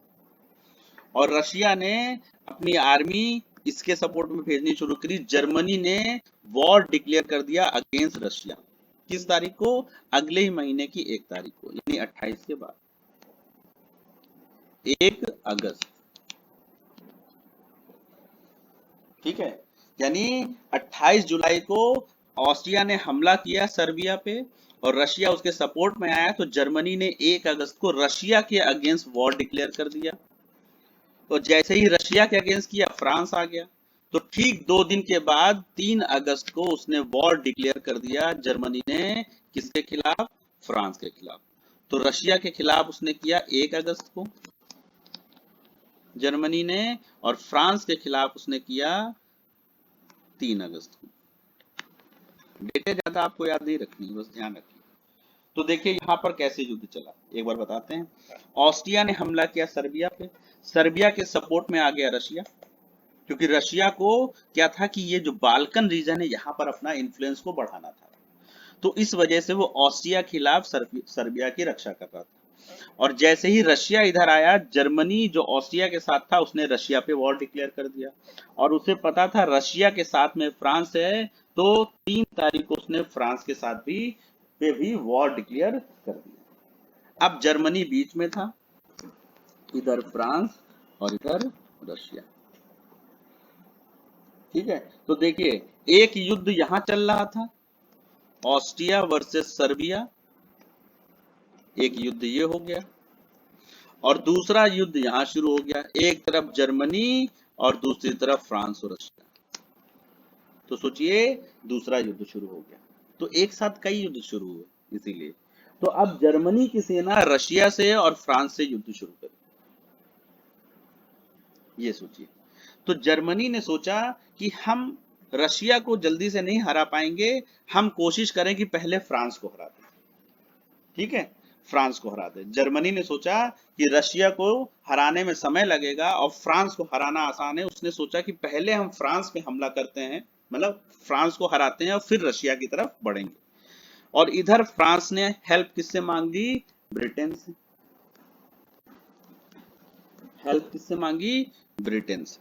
और रशिया ने अपनी आर्मी इसके सपोर्ट में भेजनी शुरू करी। जर्मनी ने वॉर डिक्लेयर कर दिया अगेंस्ट रशिया। किस तारीख को? अगले ही महीने की 1 तारीख को, यानी 28 के बाद 1 अगस्त। ठीक है, यानी 28 जुलाई को ऑस्ट्रिया ने हमला किया सर्बिया पे और रशिया उसके सपोर्ट में आया। तो जर्मनी ने 1 अगस्त को रशिया के अगेंस्ट वॉर डिक्लेयर कर दिया। तो जैसे ही रशिया के अगेंस्ट किया, फ्रांस आ गया। तो ठीक 2 दिन के बाद 3 अगस्त को उसने वॉर डिक्लेयर कर दिया जर्मनी ने। किसके खिलाफ? फ्रांस के खिलाफ। तो रशिया के खिलाफ उसने किया 1 अगस्त को जर्मनी ने, और फ्रांस के खिलाफ उसने किया 3 अगस्त को। डेटे ज्यादा आपको याद नहीं रखनी, बस ध्यान रखिए। तो देखिए यहाँ पर कैसे युद्ध चला, एक बार बताते हैं। ऑस्ट्रिया ने हमला किया सर्बिया पे। सर्बिया के सपोर्ट में आ गया रशिया, क्योंकि रशिया को क्या था कि ये जो बाल्कन रीजन है यहाँ पर अपना इन्फ्लुएंस को बढ़ाना था। तो इस वजह से वो ऑस्ट्रिया के खिलाफ सर्बिया की रक्षा कर रहा था। और जैसे ही रशिया इधर आया, जर्मनी जो ऑस्ट्रिया के साथ था उसने रशिया पे वॉर डिक्लेयर कर दिया। और उसे पता था रशिया के साथ में फ्रांस है, तो 3 तारीख को उसने फ्रांस के साथ भी वॉर डिक्लेयर कर दिया। अब जर्मनी बीच में था, इधर फ्रांस और इधर रशिया। ठीक है, तो देखिए एक युद्ध यहां चल रहा था, ऑस्ट्रिया वर्सेस सर्बिया, एक युद्ध ये हो गया, और दूसरा युद्ध यहां शुरू हो गया, एक तरफ जर्मनी और दूसरी तरफ फ्रांस और रशिया। तो सोचिए दूसरा युद्ध शुरू हो गया। तो एक साथ कई युद्ध शुरू हुए, इसीलिए तो अब जर्मनी की सेना रशिया से और फ्रांस से युद्ध शुरू करी। ये सोचिए। तो जर्मनी ने सोचा कि हम रशिया को जल्दी से नहीं हरा पाएंगे, हम कोशिश करें कि पहले फ्रांस को हरा दें। ठीक है, फ्रांस को हरा दे। जर्मनी ने सोचा कि रशिया को हराने में समय लगेगा और फ्रांस को हराना आसान है। उसने सोचा कि पहले हम फ्रांस पे हमला करते हैं, मतलब फ्रांस को हराते हैं और फिर रशिया की तरफ बढ़ेंगे। और इधर फ्रांस ने हेल्प किससे मांगी? ब्रिटेन से। हेल्प किससे मांगी? ब्रिटेन से।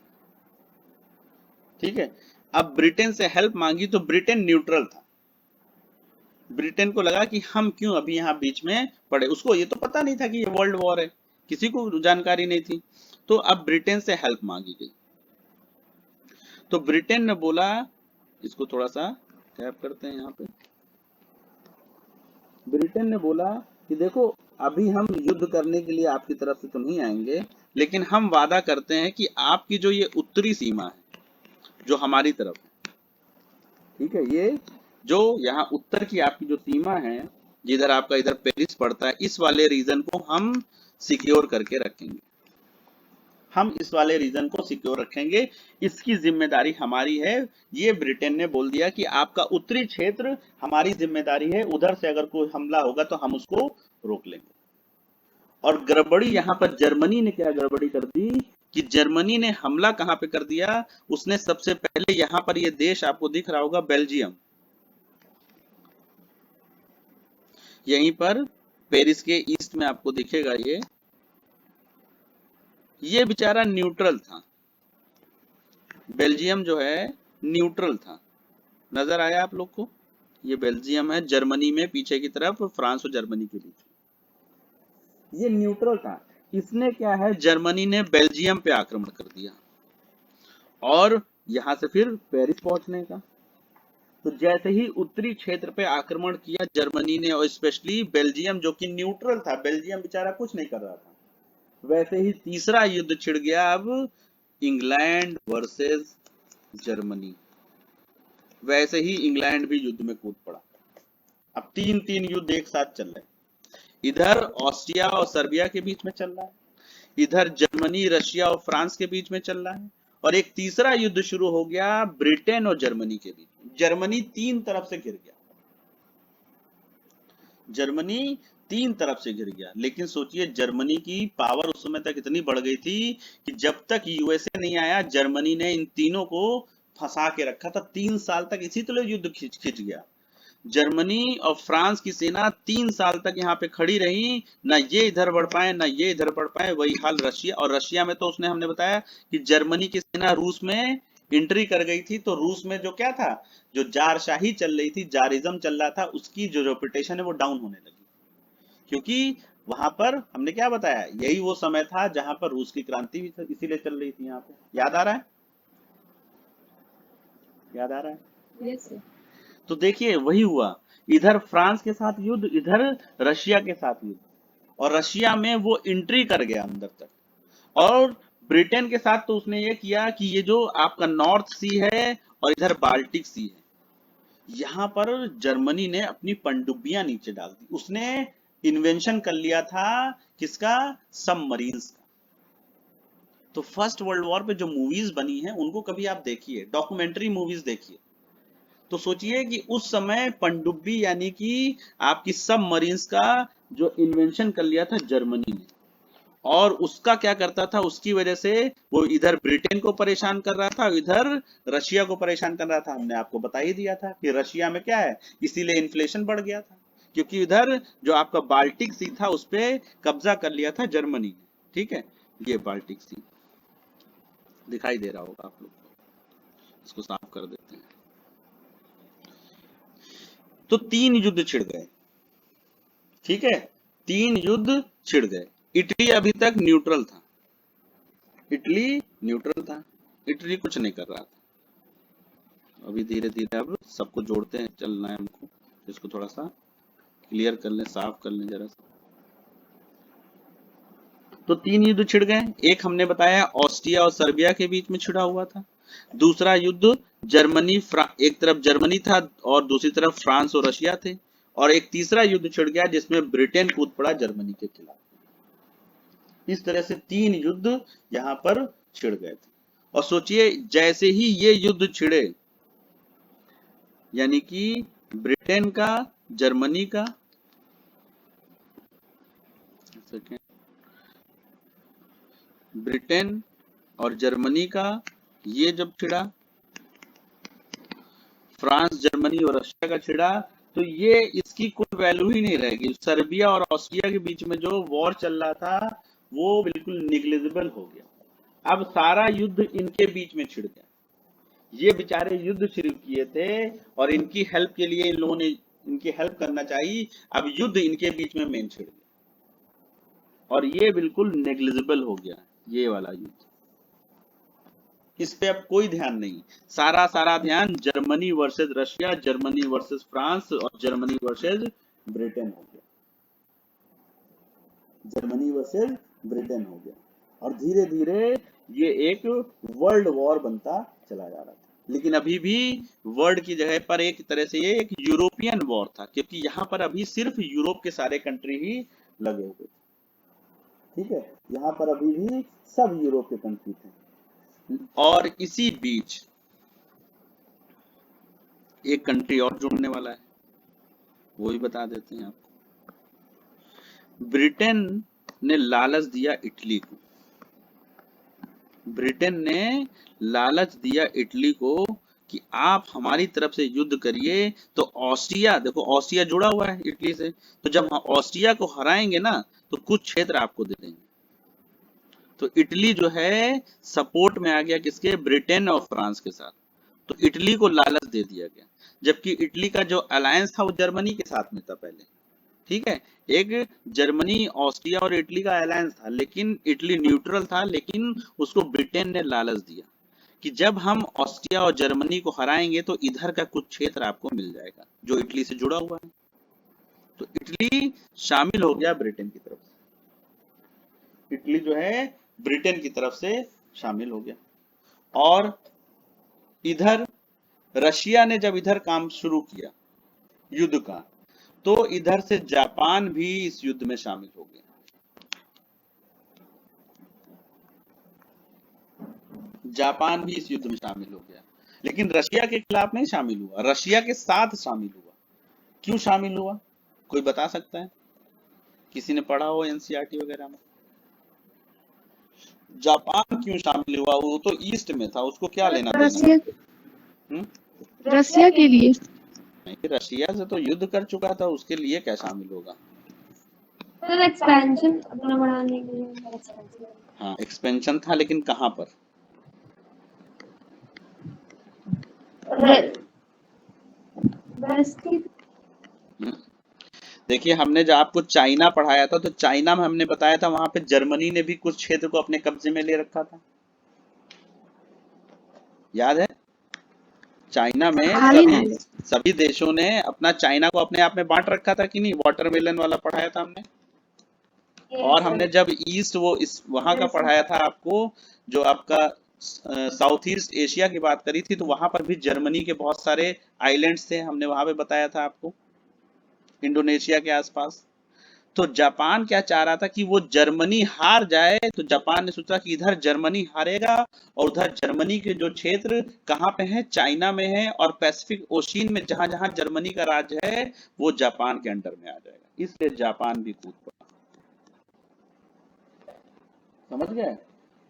ठीक है, अब ब्रिटेन से हेल्प मांगी तो ब्रिटेन न्यूट्रल था, ब्रिटेन को लगा कि हम क्यों अभी यहाँ बीच में पड़े। उसको ये तो पता नहीं था कि ये वर्ल्ड वॉर है, किसी को जानकारी नहीं थी। तो अब ब्रिटेन से हेल्प मांगी गई। तो ब्रिटेन ने बोला, इसको थोड़ा सा टैप करते हैं यहाँ पे। ब्रिटेन ने बोला कि देखो अभी हम युद्ध करने के लिए आपकी तरफ से तो नहीं आएंगे, लेकिन हम वादा करते हैं कि आपकी जो ये उत्तरी सीमा है जो हमारी तरफ है, ठीक है, ये जो यहाँ उत्तर की आपकी जो सीमा है जिधर आपका इधर पेरिस पड़ता है, इस वाले रीजन को हम सिक्योर करके रखेंगे। हम इस वाले रीजन को सिक्योर रखेंगे, इसकी जिम्मेदारी हमारी है। ये ब्रिटेन ने बोल दिया कि आपका उत्तरी क्षेत्र हमारी जिम्मेदारी है, उधर से अगर कोई हमला होगा तो हम उसको रोक लेंगे। और गड़बड़ी यहाँ पर जर्मनी ने क्या गड़बड़ी कर दी कि जर्मनी ने हमला कहां पे कर दिया, उसने सबसे पहले यहाँ पर ये देश आपको दिख रहा होगा बेल्जियम, यहीं पर पेरिस के ईस्ट में आपको दिखेगा ये बेचारा न्यूट्रल था। बेल्जियम जो है न्यूट्रल था, नजर आया आप लोग को? ये बेल्जियम है, जर्मनी में पीछे की तरफ फ्रांस और जर्मनी के बीच, ये न्यूट्रल था। इसने क्या है, जर्मनी ने बेल्जियम पे आक्रमण कर दिया और यहां से फिर पेरिस पहुंचने का। तो जैसे ही उत्तरी क्षेत्र पे आक्रमण किया जर्मनी ने, और स्पेशली बेल्जियम जो कि न्यूट्रल था, बेल्जियम बेचारा कुछ नहीं कर रहा था, वैसे ही तीसरा युद्ध छिड़ गया अब इंग्लैंड वर्सेस जर्मनी। वैसे ही इंग्लैंड भी युद्ध में कूद पड़ा। अब तीन तीन युद्ध एक साथ चल रहे, इधर ऑस्ट्रिया और सर्बिया के बीच में चल रहा है, इधर जर्मनी रशिया और फ्रांस के बीच में चल रहा है, और एक तीसरा युद्ध शुरू हो गया ब्रिटेन और जर्मनी के बीच। जर्मनी तीन तरफ से गिर गया, जर्मनी तीन तरफ से गिर गया। लेकिन सोचिए जर्मनी की पावर उस समय तक इतनी बढ़ गई थी कि जब तक यूएसए नहीं आया जर्मनी ने इन तीनों को फंसा के रखा था। 3 साल तक इसी तरह युद्ध खिंच गया। जर्मनी और फ्रांस की सेना 3 साल तक यहाँ पे खड़ी रही, ना ये इधर बढ़ पाए ना ये इधर बढ़ पाए। वही हाल रशिया, और रशिया में तो उसने, हमने बताया कि जर्मनी की सेना रूस में एंट्री कर गई थी, तो रूस में जो क्या था, जो जारशाही चल रही थी, जारिज्म चल रहा था, उसकी जो रेपुटेशन है वो डाउन होने लगी। क्योंकि वहां पर हमने क्या बताया, यही वो समय था जहां पर रूस की क्रांति भी इसीलिए चल रही थी। यहाँ पे याद आ रहा है, याद आ रहा है? Yes, sir. तो देखिए वही हुआ, इधर फ्रांस के साथ युद्ध, इधर रशिया के साथ युद्ध, और रशिया में वो एंट्री कर गया अंदर तक। और ब्रिटेन के साथ तो उसने ये किया कि ये जो आपका नॉर्थ सी है और इधर बाल्टिक सी है, यहाँ पर जर्मनी ने अपनी पनडुब्बियां नीचे डाल दी। उसने इन्वेंशन कर लिया था किसका, सबमरीन्स का। तो फर्स्ट वर्ल्ड वॉर पे जो मूवीज बनी है उनको कभी आप देखिए, डॉक्यूमेंट्री मूवीज देखिए, तो सोचिए कि उस समय पनडुब्बी यानी कि आपकी सबमरीन्स का जो इन्वेंशन कर लिया था जर्मनी ने, और उसका क्या करता था, उसकी वजह से वो इधर ब्रिटेन को परेशान कर रहा था, इधर रशिया को परेशान कर रहा था। हमने आपको बता ही दिया था कि रशिया में क्या है, इसीलिए इन्फ्लेशन बढ़ गया था, क्योंकि इधर जो आपका बाल्टिक सी था उस पर कब्जा कर लिया था जर्मनी ने। ठीक है, ये बाल्टिक सी दिखाई दे रहा होगा आप लोग को, इसको साफ कर देते हैं। तो 3 युद्ध छिड़ गए, ठीक है, 3 युद्ध छिड़ गए। इटली अभी तक न्यूट्रल था, इटली न्यूट्रल था, इटली कुछ नहीं कर रहा था। अभी धीरे धीरे अब सबको जोड़ते हैं, चलना है हमको, इसको थोड़ा सा क्लियर कर लें, साफ कर लें जरा सा। तो 3 युद्ध छिड़ गए। एक हमने बताया ऑस्ट्रिया और सर्बिया के बीच में छिड़ा हुआ था। दूसरा युद्ध जर्मनी, एक तरफ जर्मनी था और दूसरी तरफ फ्रांस और रशिया थे। और एक तीसरा युद्ध छिड़ गया जिसमें ब्रिटेन कूद पड़ा जर्मनी के खिलाफ। इस तरह से 3 युद्ध यहाँ पर छिड़ गए थे। और सोचिए जैसे ही ये युद्ध छिड़े, यानी कि ब्रिटेन का, जर्मनी का, ब्रिटेन और जर्मनी का ये जब छिड़ा, फ्रांस जर्मनी और रशिया का छिड़ा, तो ये इसकी कोई वैल्यू ही नहीं रहेगी। सर्बिया और ऑस्ट्रिया के बीच में जो वॉर चल रहा था वो बिल्कुल निग्लिजिबल हो गया। अब सारा युद्ध इनके बीच में छिड़ गया। ये बेचारे युद्ध शुरू किए थे और इनकी हेल्प के लिए इन लोगों ने इनकी हेल्प करना चाहिए। अब युद्ध इनके बीच में मेन छिड़ गया और ये बिल्कुल नेग्लिजिबल हो गया, ये वाला युद्ध। इस पे अब कोई ध्यान नहीं, सारा ध्यान Germany versus Russia, Germany versus France और जर्मनी वर्सेस ब्रिटेन हो गया, जर्मनी वर्सेस ब्रिटेन हो गया। और धीरे धीरे ये एक वर्ल्ड वॉर बनता चला जा रहा था। लेकिन अभी भी वर्ल्ड की जगह पर एक तरह से ये एक यूरोपियन वॉर था, क्योंकि यहाँ पर अभी सिर्फ यूरोप के सारे कंट्री ही लगे हुए थे। ठीक है, यहाँ पर अभी भी सब यूरोप के कंट्री थे। और इसी बीच एक कंट्री और जुड़ने वाला है, वो भी बता देते हैं आपको। ब्रिटेन ने लालच दिया इटली को, ब्रिटेन ने लालच दिया इटली को कि आप हमारी तरफ से युद्ध करिए तो ऑस्ट्रिया, देखो ऑस्ट्रिया जुड़ा हुआ है इटली से, तो जब हम ऑस्ट्रिया को हराएंगे ना तो कुछ क्षेत्र आपको दे देंगे। तो इटली जो है सपोर्ट में आ गया किसके, ब्रिटेन और फ्रांस के साथ। तो इटली को लालच दे दिया गया, जबकि इटली का जो अलायंस था वो जर्मनी के साथ में था पहले। ठीक है, एक जर्मनी ऑस्ट्रिया और इटली का अलायंस था, लेकिन इटली न्यूट्रल था, लेकिन उसको ब्रिटेन ने लालच दिया कि जब हम ऑस्ट्रिया और जर्मनी को हराएंगे तो इधर का कुछ क्षेत्र आपको मिल जाएगा जो इटली से जुड़ा हुआ है। तो इटली शामिल हो गया ब्रिटेन की तरफ से, इटली जो है ब्रिटेन की तरफ से शामिल हो गया। और इधर रशिया ने जब इधर काम शुरू किया युद्ध का, तो इधर से जापान भी इस युद्ध में शामिल हो गया। जापान भी इस युद्ध में शामिल हो गया, लेकिन रशिया के खिलाफ नहीं शामिल हुआ, रशिया के साथ शामिल हुआ। क्यों शामिल हुआ, कोई बता सकता है? किसी ने पढ़ा हो एनसीईआरटी वगैरह में? जापान क्यों शामिल हुआ? वो तो ईस्ट में था, उसको क्या लेना देना? रशिया रशिया के लिए नहीं, रशिया से तो युद्ध कर चुका था, उसके लिए क्या शामिल होगा? सर एक्सपेंशन अपना बढ़ाने के लिए। हाँ, एक्सपेंशन था, लेकिन कहाँ पर? देखिए, हमने जब आपको चाइना पढ़ाया था तो चाइना में हमने बताया था वहां पे जर्मनी ने भी कुछ क्षेत्र को अपने कब्जे में ले रखा था, याद है? चाइना में सभी देशों ने अपना चाइना को अपने आप में बांट रखा था कि नहीं? वाटरमेलन वाला पढ़ाया था हमने। और हमने जब ईस्ट वो इस वहां का पढ़ाया था आपको, जो आपका साउथ ईस्ट एशिया की बात करी थी, तो वहां पर भी जर्मनी के बहुत सारे आइलैंड्स थे, हमने वहां पे बताया था आपको, इंडोनेशिया के आसपास। तो जापान क्या चाह रहा था कि वो जर्मनी हार जाए, तो जापान ने सोचा कि इधर जर्मनी हारेगा और उधर जर्मनी के जो क्षेत्र कहाँ पे हैं, चाइना में है, और पैसिफिक ओशियन में जहां जहां जर्मनी का राज्य है वो जापान के अंडर में आ जाएगा, इसलिए जापान भी कूद पड़ा। समझ गए?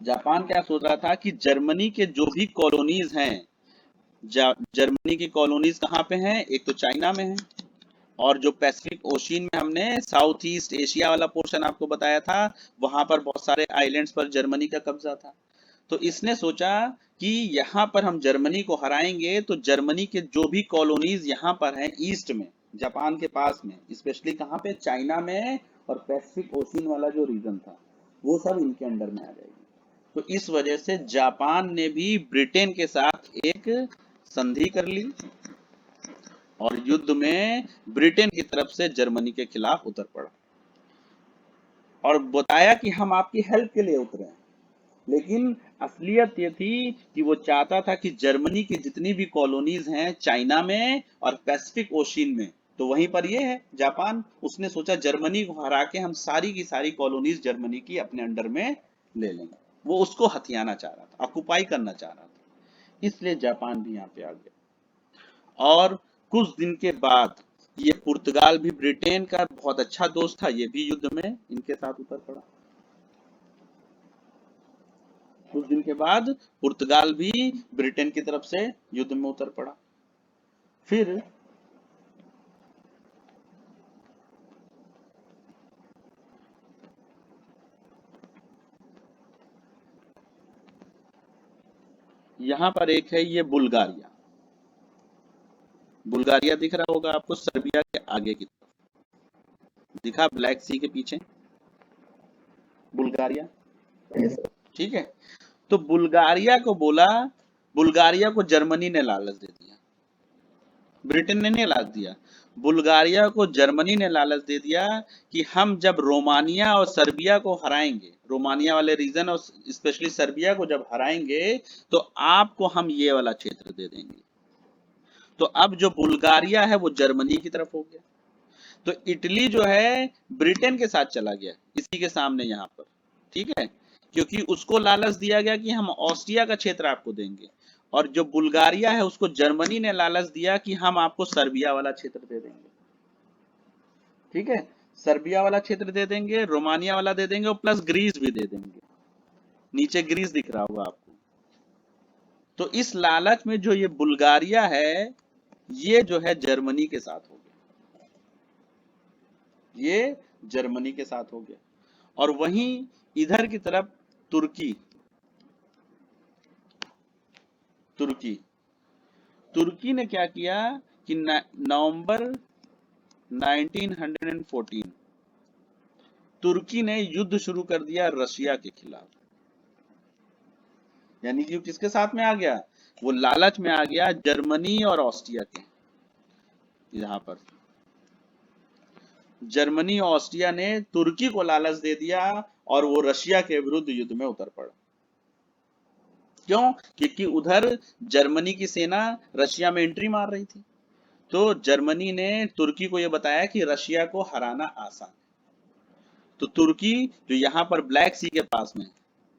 जापान क्या सोच रहा था कि जर्मनी के जो भी कॉलोनीज हैं, जर्मनी की कॉलोनीज कहाँ पे हैं, एक तो चाइना में है, और जो पैसिफिक ओशियन में हमने साउथ ईस्ट एशिया वाला पोर्शन आपको बताया था, वहां पर बहुत सारे आइलैंड्स पर जर्मनी का कब्जा था। तो इसने सोचा कि यहाँ पर हम जर्मनी को हराएंगे तो जर्मनी के जो भी कॉलोनीज यहाँ पर हैं ईस्ट में, जापान के पास में, स्पेशली कहाँ पे, चाइना में, और पैसिफिक ओशियन वाला जो रीजन था वो सब इनके अंडर में आ जाएगी। तो इस वजह से जापान ने भी ब्रिटेन के साथ एक संधि कर ली और युद्ध में ब्रिटेन की तरफ से जर्मनी के खिलाफ उतर पड़ा और बताया कि हम आपकी हेल्प के लिए उतरे हैं। लेकिन असलियत ये थी कि वो चाहता था कि जर्मनी की जितनी भी कॉलोनीज हैं चाइना में और पैसिफिक ओशियन में, तो वहीं पर ये है जापान, उसने सोचा जर्मनी को हरा के हम सारी की सारी कॉलोनीज जर्मनी की अपने अंडर में ले लेंगे। वो उसको हथियाना चाह रहा था, ऑक्युपाई करना चाह रहा था, इसलिए जापान भी यहाँ पे आ गया। और कुछ दिन के बाद ये पुर्तगाल भी ब्रिटेन का बहुत अच्छा दोस्त था, ये भी युद्ध में इनके साथ उतर पड़ा। कुछ दिन के बाद पुर्तगाल भी ब्रिटेन की तरफ से युद्ध में उतर पड़ा। फिर यहां पर एक है ये बुल्गारिया, बुल्गारिया दिख रहा होगा आपको सर्बिया के आगे की तरफ, दिखा ब्लैक सी के पीछे बुल्गारिया, ठीक है। तो बुल्गारिया को बोला, बुल्गारिया को जर्मनी ने लालच दे दिया, ब्रिटेन ने नहीं लालच दिया, बुल्गारिया को जर्मनी ने लालच दे दिया कि हम जब रोमानिया और सर्बिया को हराएंगे, रोमानिया वाले रीजन और स्पेशली सर्बिया को जब हराएंगे तो आपको हम ये वाला क्षेत्र दे देंगे। तो अब जो बुल्गारिया है वो जर्मनी की तरफ हो गया, तो इटली जो है ब्रिटेन के साथ चला गया इसी के सामने यहाँ पर, ठीक है, क्योंकि उसको लालच दिया गया कि हम ऑस्ट्रिया का क्षेत्र आपको देंगे, और जो बुल्गारिया है उसको जर्मनी ने लालच दिया कि हम आपको सर्बिया वाला क्षेत्र दे देंगे, ठीक है, सर्बिया वाला क्षेत्र दे देंगे, रोमानिया वाला दे देंगे और प्लस ग्रीस भी दे देंगे, नीचे ग्रीस दिख रहा होगा आपको। तो इस लालच में जो ये बुल्गारिया है ये जो है जर्मनी के साथ हो गया, ये जर्मनी के साथ हो गया। और वहीं इधर की तरफ तुर्की, तुर्की ने क्या किया कि नवंबर 1914 तुर्की ने युद्ध शुरू कर दिया रशिया के खिलाफ, यानी कि किसके साथ में आ गया, वो लालच में आ गया जर्मनी और ऑस्ट्रिया के, यहां पर जर्मनी और ऑस्ट्रिया ने तुर्की को लालच दे दिया और वो रशिया के विरुद्ध युद्ध में उतर पड़ा। क्यों? क्योंकि उधर जर्मनी की सेना रशिया में एंट्री मार रही थी, तो जर्मनी ने तुर्की को यह बताया कि रशिया को हराना आसान है। तो तुर्की जो यहाँ पर ब्लैक सी के पास में,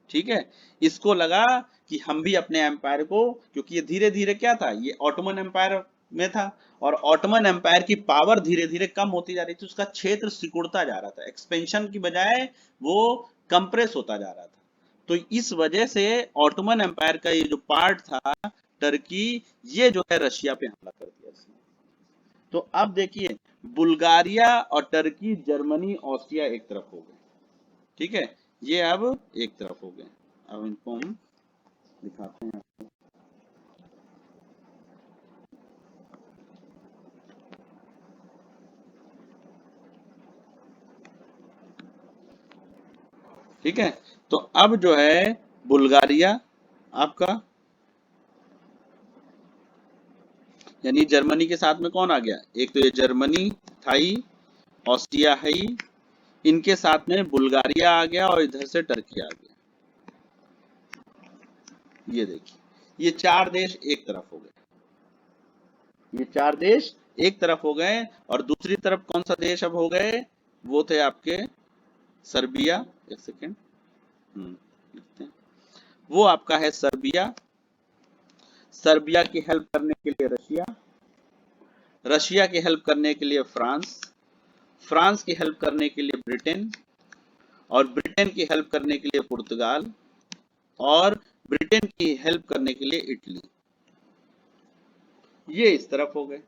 ठीक है, इसको लगा कि हम भी अपने एम्पायर को, क्योंकि ये धीरे धीरे क्या था, ये ऑटोमन एम्पायर में था और ऑटोमन एम्पायर की पावर धीरे धीरे कम होती जा रही थी, उसका क्षेत्र सिकुड़ता जा रहा था, एक्सपेंशन की बजाय वो कंप्रेस होता जा रहा था। तो इस वजह से ऑटोमन एम्पायर का ये जो पार्ट था टर्की, ये जो है रशिया पे हमला कर दिया इसने। तो अब देखिए बुल्गारिया और टर्की, जर्मनी, ऑस्ट्रिया एक तरफ हो गए, ठीक है, ये अब एक तरफ हो गए। अब इनको हम दिखाते हैं आपको, ठीक है। तो अब जो है बुल्गारिया आपका, यानी जर्मनी के साथ में कौन आ गया, एक तो ये जर्मनी था ही, ऑस्ट्रिया है ही, इनके साथ में बुल्गारिया आ गया और इधर से टर्की आ गया। ये देखिए ये चार देश एक तरफ हो गए, ये चार देश एक तरफ हो गए, और दूसरी तरफ कौन सा देश अब हो गए, वो थे आपके सर्बिया, एक सेकेंड लिखते हैं, वो आपका है सर्बिया, सर्बिया की हेल्प करने के लिए रशिया, रशिया की हेल्प करने के लिए फ्रांस, फ्रांस की हेल्प करने के लिए ब्रिटेन, और ब्रिटेन की हेल्प करने के लिए पुर्तगाल, और ब्रिटेन की हेल्प करने के लिए इटली। ये इस तरफ हो गए,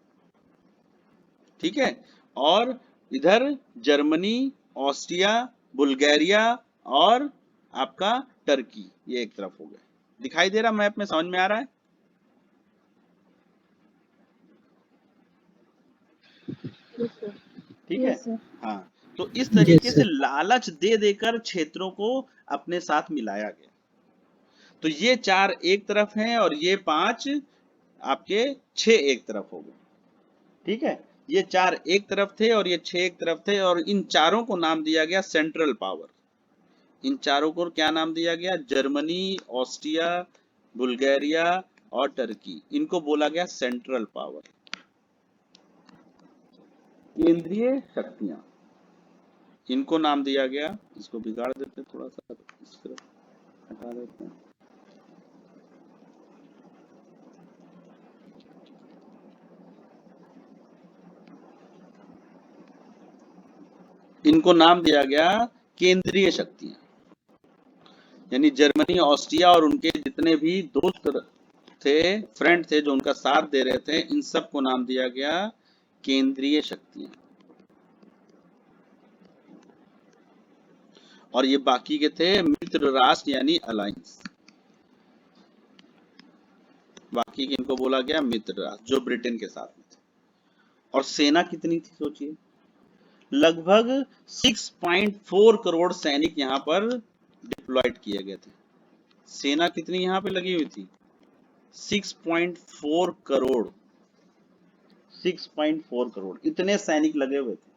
ठीक है, और इधर जर्मनी, ऑस्ट्रिया, बुल्गारिया और आपका टर्की, ये एक तरफ हो गए। दिखाई दे रहा मैप में, समझ में आ रहा है? ठीक है, हाँ। तो इस तरीके से लालच दे देकर क्षेत्रों को अपने साथ मिलाया गया। तो ये चार एक तरफ हैं और ये पांच आपके छह एक तरफ हो गए, ठीक है, ये चार एक तरफ थे और ये छह एक तरफ थे, और इन चारों को नाम दिया गया सेंट्रल पावर। इन चारों को क्या नाम दिया गया, जर्मनी, ऑस्ट्रिया, बुल्गारिया और टर्की, इनको बोला गया सेंट्रल पावर, केंद्रीय शक्तियां, इनको नाम दिया गया। इसको बिगाड़ देते थोड़ा सा, इस तरफ हटा देते हैं, इनको नाम दिया गया केंद्रीय शक्तियां, यानी जर्मनी, ऑस्ट्रिया और उनके जितने भी दोस्त थे, फ्रेंड थे जो उनका साथ दे रहे थे, इन सब को नाम दिया गया केंद्रीय शक्तियां। और ये बाकी के थे मित्र राष्ट्र यानी अलायंस, बाकी के इनको बोला गया मित्र राष्ट्र जो ब्रिटेन के साथ में थे। और सेना कितनी थी सोचिए, लगभग 6.4 करोड़ सैनिक यहाँ पर डिप्लॉयड किए गए थे। सेना कितनी यहाँ पे लगी हुई थी, 6.4 करोड़, 6.4 करोड़ इतने सैनिक लगे हुए थे।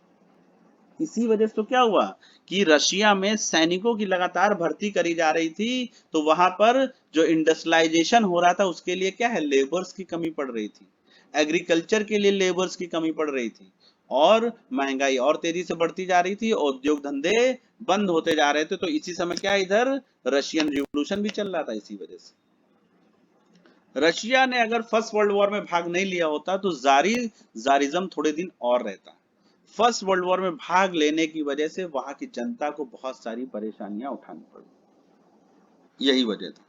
इसी वजह से तो क्या हुआ कि रशिया में सैनिकों की लगातार भर्ती करी जा रही थी, तो वहां पर जो इंडस्ट्रियलाइजेशन हो रहा था उसके लिए क्या है, लेबर्स की कमी पड़ रही थी, एग्रीकल्चर के लिए लेबर्स की कमी पड़ रही थी, और महंगाई और तेजी से बढ़ती जा रही थी, उद्योग धंधे बंद होते जा रहे थे। तो इसी समय क्या इधर रशियन रिवॉल्यूशन भी चल रहा था। इसी वजह से रशिया ने अगर फर्स्ट वर्ल्ड वॉर में भाग नहीं लिया होता तो जारिज्म थोड़े दिन और रहता। फर्स्ट वर्ल्ड वॉर में भाग लेने की वजह से वहां की जनता को बहुत सारी परेशानियां उठानी पड़ी, यही वजह था।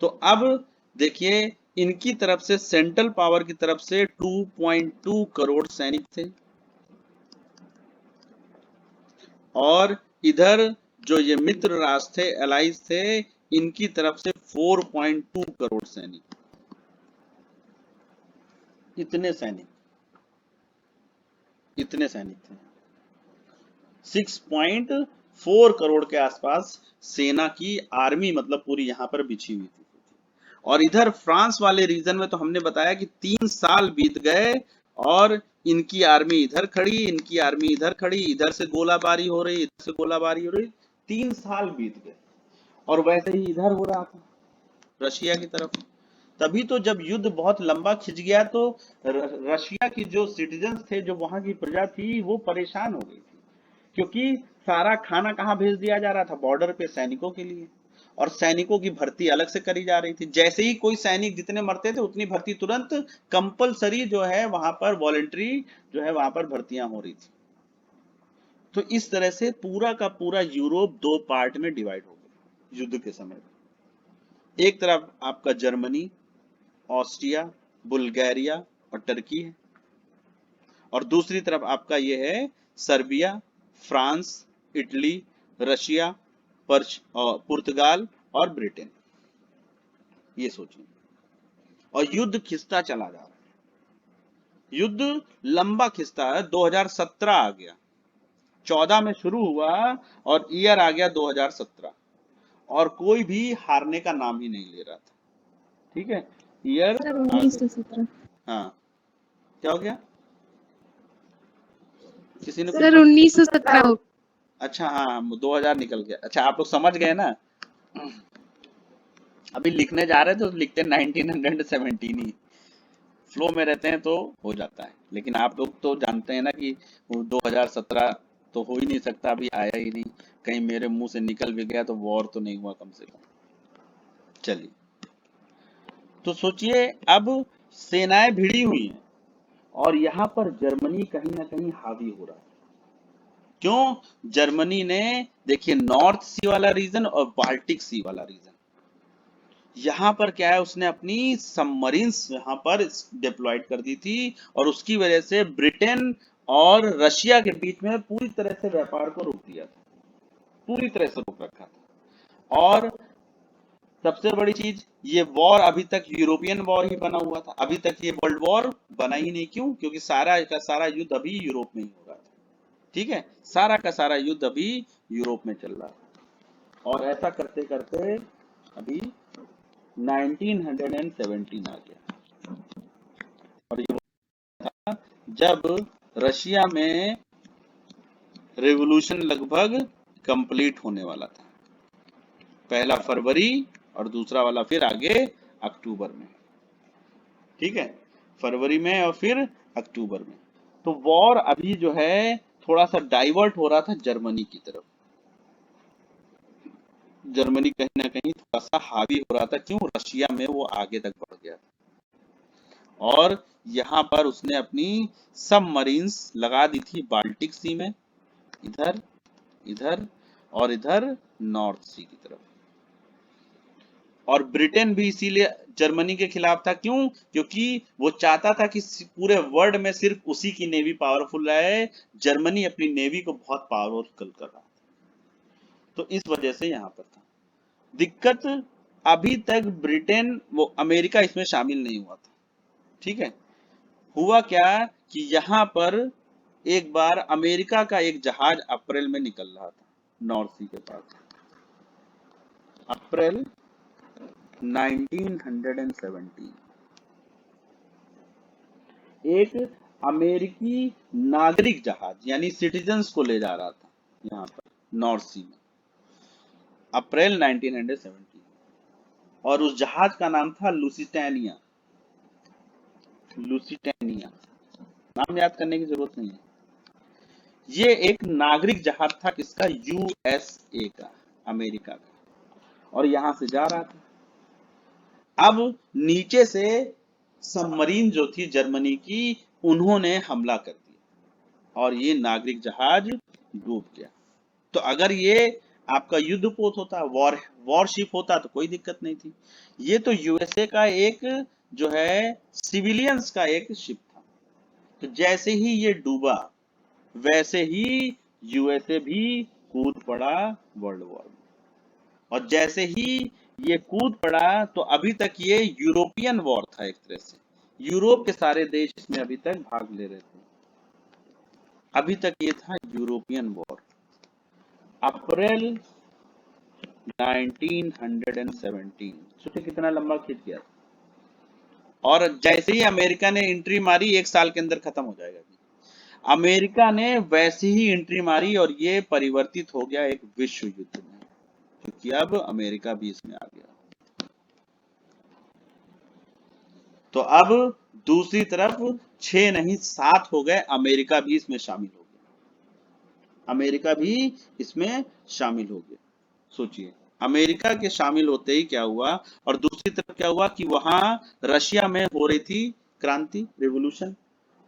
तो अब देखिए, इनकी तरफ से सेंट्रल पावर की तरफ से 2.2 करोड़ सैनिक थे, और इधर जो ये मित्र राष्ट्र थे, एलाइज थे, इनकी तरफ से 4.2 करोड़ सैनिक। इतने सैनिक थे। 6.4 करोड़ के आसपास सेना की आर्मी मतलब पूरी यहाँ पर बिछी हुई थी। और इधर फ्रांस वाले रीजन में तो हमने बताया कि 3 साल बीत गए और इनकी आर्मी इधर खड़ी, इनकी आर्मी इधर खड़ी, इधर से गोलाबारी हो रही, इधर से गोलाबारी हो रही, 3 साल बीत गए। और वैसे ही इधर हो रहा था रशिया की तरफ। तभी तो जब युद्ध बहुत लंबा खिंच गया तो रशिया की जो सिटीजन्स थे, जो वहां की प्रजा थी, वो परेशान हो गई थी, क्योंकि सारा खाना कहाँ भेज दिया जा रहा था, बॉर्डर पे सैनिकों के लिए, और सैनिकों की भर्ती अलग से करी जा रही थी। जैसे ही कोई सैनिक जितने मरते थे उतनी भर्ती तुरंत कंपलसरी जो है वहां पर वॉलंटरी जो है वहां पर भर्तियां हो रही थी। तो इस तरह से पूरा का पूरा यूरोप 2 पार्ट में डिवाइड हो गया युद्ध के समय। एक तरफ आपका जर्मनी, ऑस्ट्रिया, बुल्गारिया और टर्की है, और दूसरी तरफ आपका ये है सर्बिया, फ्रांस, इटली, रशिया, पुर्तगाल और ब्रिटेन। ये सोचिए, और युद्ध खिंचता चला जा रहा है, युद्ध लंबा खिंचता है। 2017 आ गया, 14 में शुरू हुआ और ईयर आ गया 2017, और कोई भी हारने का नाम ही नहीं ले रहा था। ठीक है, ईयर सर 1917। हाँ, क्या हो गया, किसी ने सर 1917। अच्छा हाँ, 2000 निकल गया। अच्छा, आप लोग समझ गए ना, अभी लिखने जा रहे थे तो लिखते 1917 ही, फ्लो में रहते हैं तो हो जाता है। लेकिन आप लोग तो जानते हैं ना कि 2017 तो हो ही नहीं सकता, अभी आया ही नहीं, कहीं मेरे मुंह से निकल भी गया तो वॉर तो नहीं हुआ कम से कम। चलिए, तो सोचिए, अब सेनाएं भिड़ी हुई हैं और यहाँ पर जर्मनी कहीं ना कहीं हावी हो रहा है। क्यों? जर्मनी ने देखिए नॉर्थ सी वाला रीजन और बाल्टिक सी वाला रीजन, यहाँ पर क्या है, उसने अपनी सबमरीन्स यहाँ पर डिप्लॉयड कर दी थी, और उसकी वजह से ब्रिटेन और रशिया के बीच में पूरी तरह से व्यापार को रोक दिया था, पूरी तरह से रोक रखा था। और सबसे बड़ी चीज, ये वॉर अभी तक यूरोपियन वॉर ही बना हुआ था, अभी तक ये वर्ल्ड वॉर बना ही नहीं। क्यों? क्योंकि सारा का सारा युद्ध अभी यूरोप में ही हो रहा था। ठीक है, सारा का सारा युद्ध अभी यूरोप में चल रहा था, और ऐसा करते करते अभी 1917 आ गया। और ये था जब रशिया में रेवोल्यूशन लगभग कंप्लीट होने वाला था, पहला फरवरी और दूसरा वाला फिर आगे अक्टूबर में। ठीक है, फरवरी में और फिर अक्टूबर में। तो वॉर अभी जो है थोड़ा सा डाइवर्ट हो रहा था जर्मनी की तरफ, जर्मनी कहीं ना कहीं थोड़ा सा हावी हो रहा था। क्यों? रशिया में वो आगे तक बढ़ गया, और यहाँ पर उसने अपनी सबमरीन्स लगा दी थी बाल्टिक सी में, इधर, इधर और इधर नॉर्थ सी की तरफ। और ब्रिटेन भी इसीलिए जर्मनी के खिलाफ था। क्यों? क्योंकि वो चाहता था कि पूरे वर्ल्ड में सिर्फ उसी की नेवी पावरफुल रहे, जर्मनी अपनी नेवी को बहुत पावरफुल कर रहा था। तो इस वजह से यहाँ पर था दिक्कत। अभी तक ब्रिटेन, वो अमेरिका इसमें शामिल नहीं हुआ था। ठीक है, हुआ क्या कि यहाँ पर एक बार अमेरिका का एक जहाज अप्रैल में निकल रहा था नॉर्थ सी के पास, अप्रैल 1917। एक अमेरिकी नागरिक जहाज यानी सिटीजन्स को ले जा रहा था यहाँ पर नॉर्थ सी में, अप्रैल 1917, और उस जहाज का नाम था लुसिटानिया। लुसिटानिया नाम याद करने की जरूरत नहीं है। ये एक नागरिक जहाज था किसका? यूएसए का, अमेरिका का, और यहां से जा रहा था। अब नीचे से सबमरीन जो थी जर्मनी की, उन्होंने हमला कर दिया और ये नागरिक जहाज डूब गया। तो अगर ये आपका युद्धपोत होता, वॉरशिप होता, तो कोई दिक्कत नहीं थी। ये तो यूएसए का एक जो है सिविलियंस का एक शिप था। तो जैसे ही ये डूबा वैसे ही यूएसए भी कूद पड़ा वर्ल्ड वॉर में, और जैसे ही ये कूद पड़ा तो अभी तक ये यूरोपियन वॉर था। एक तरह से यूरोप के सारे देश इसमें अभी तक भाग ले रहे थे। अभी तक ये था यूरोपियन वॉर। अप्रैल 1917, सोचिए कितना लंबा खींच गया था। और जैसे ही अमेरिका ने एंट्री मारी, एक साल के अंदर खत्म हो जाएगा। अमेरिका ने वैसे ही एंट्री मारी और ये परिवर्तित हो गया एक विश्व युद्ध में, क्योंकि अब अमेरिका भी इसमें आ गया। तो अब दूसरी तरफ 6 नहीं 7 हो गए, अमेरिका भी इसमें शामिल हो गया। अमेरिका भी इसमें शामिल हो गया। सोचिए अमेरिका के शामिल होते ही क्या हुआ, और दूसरी तरफ क्या हुआ कि वहां रशिया में हो रही थी क्रांति, रिवॉल्यूशन।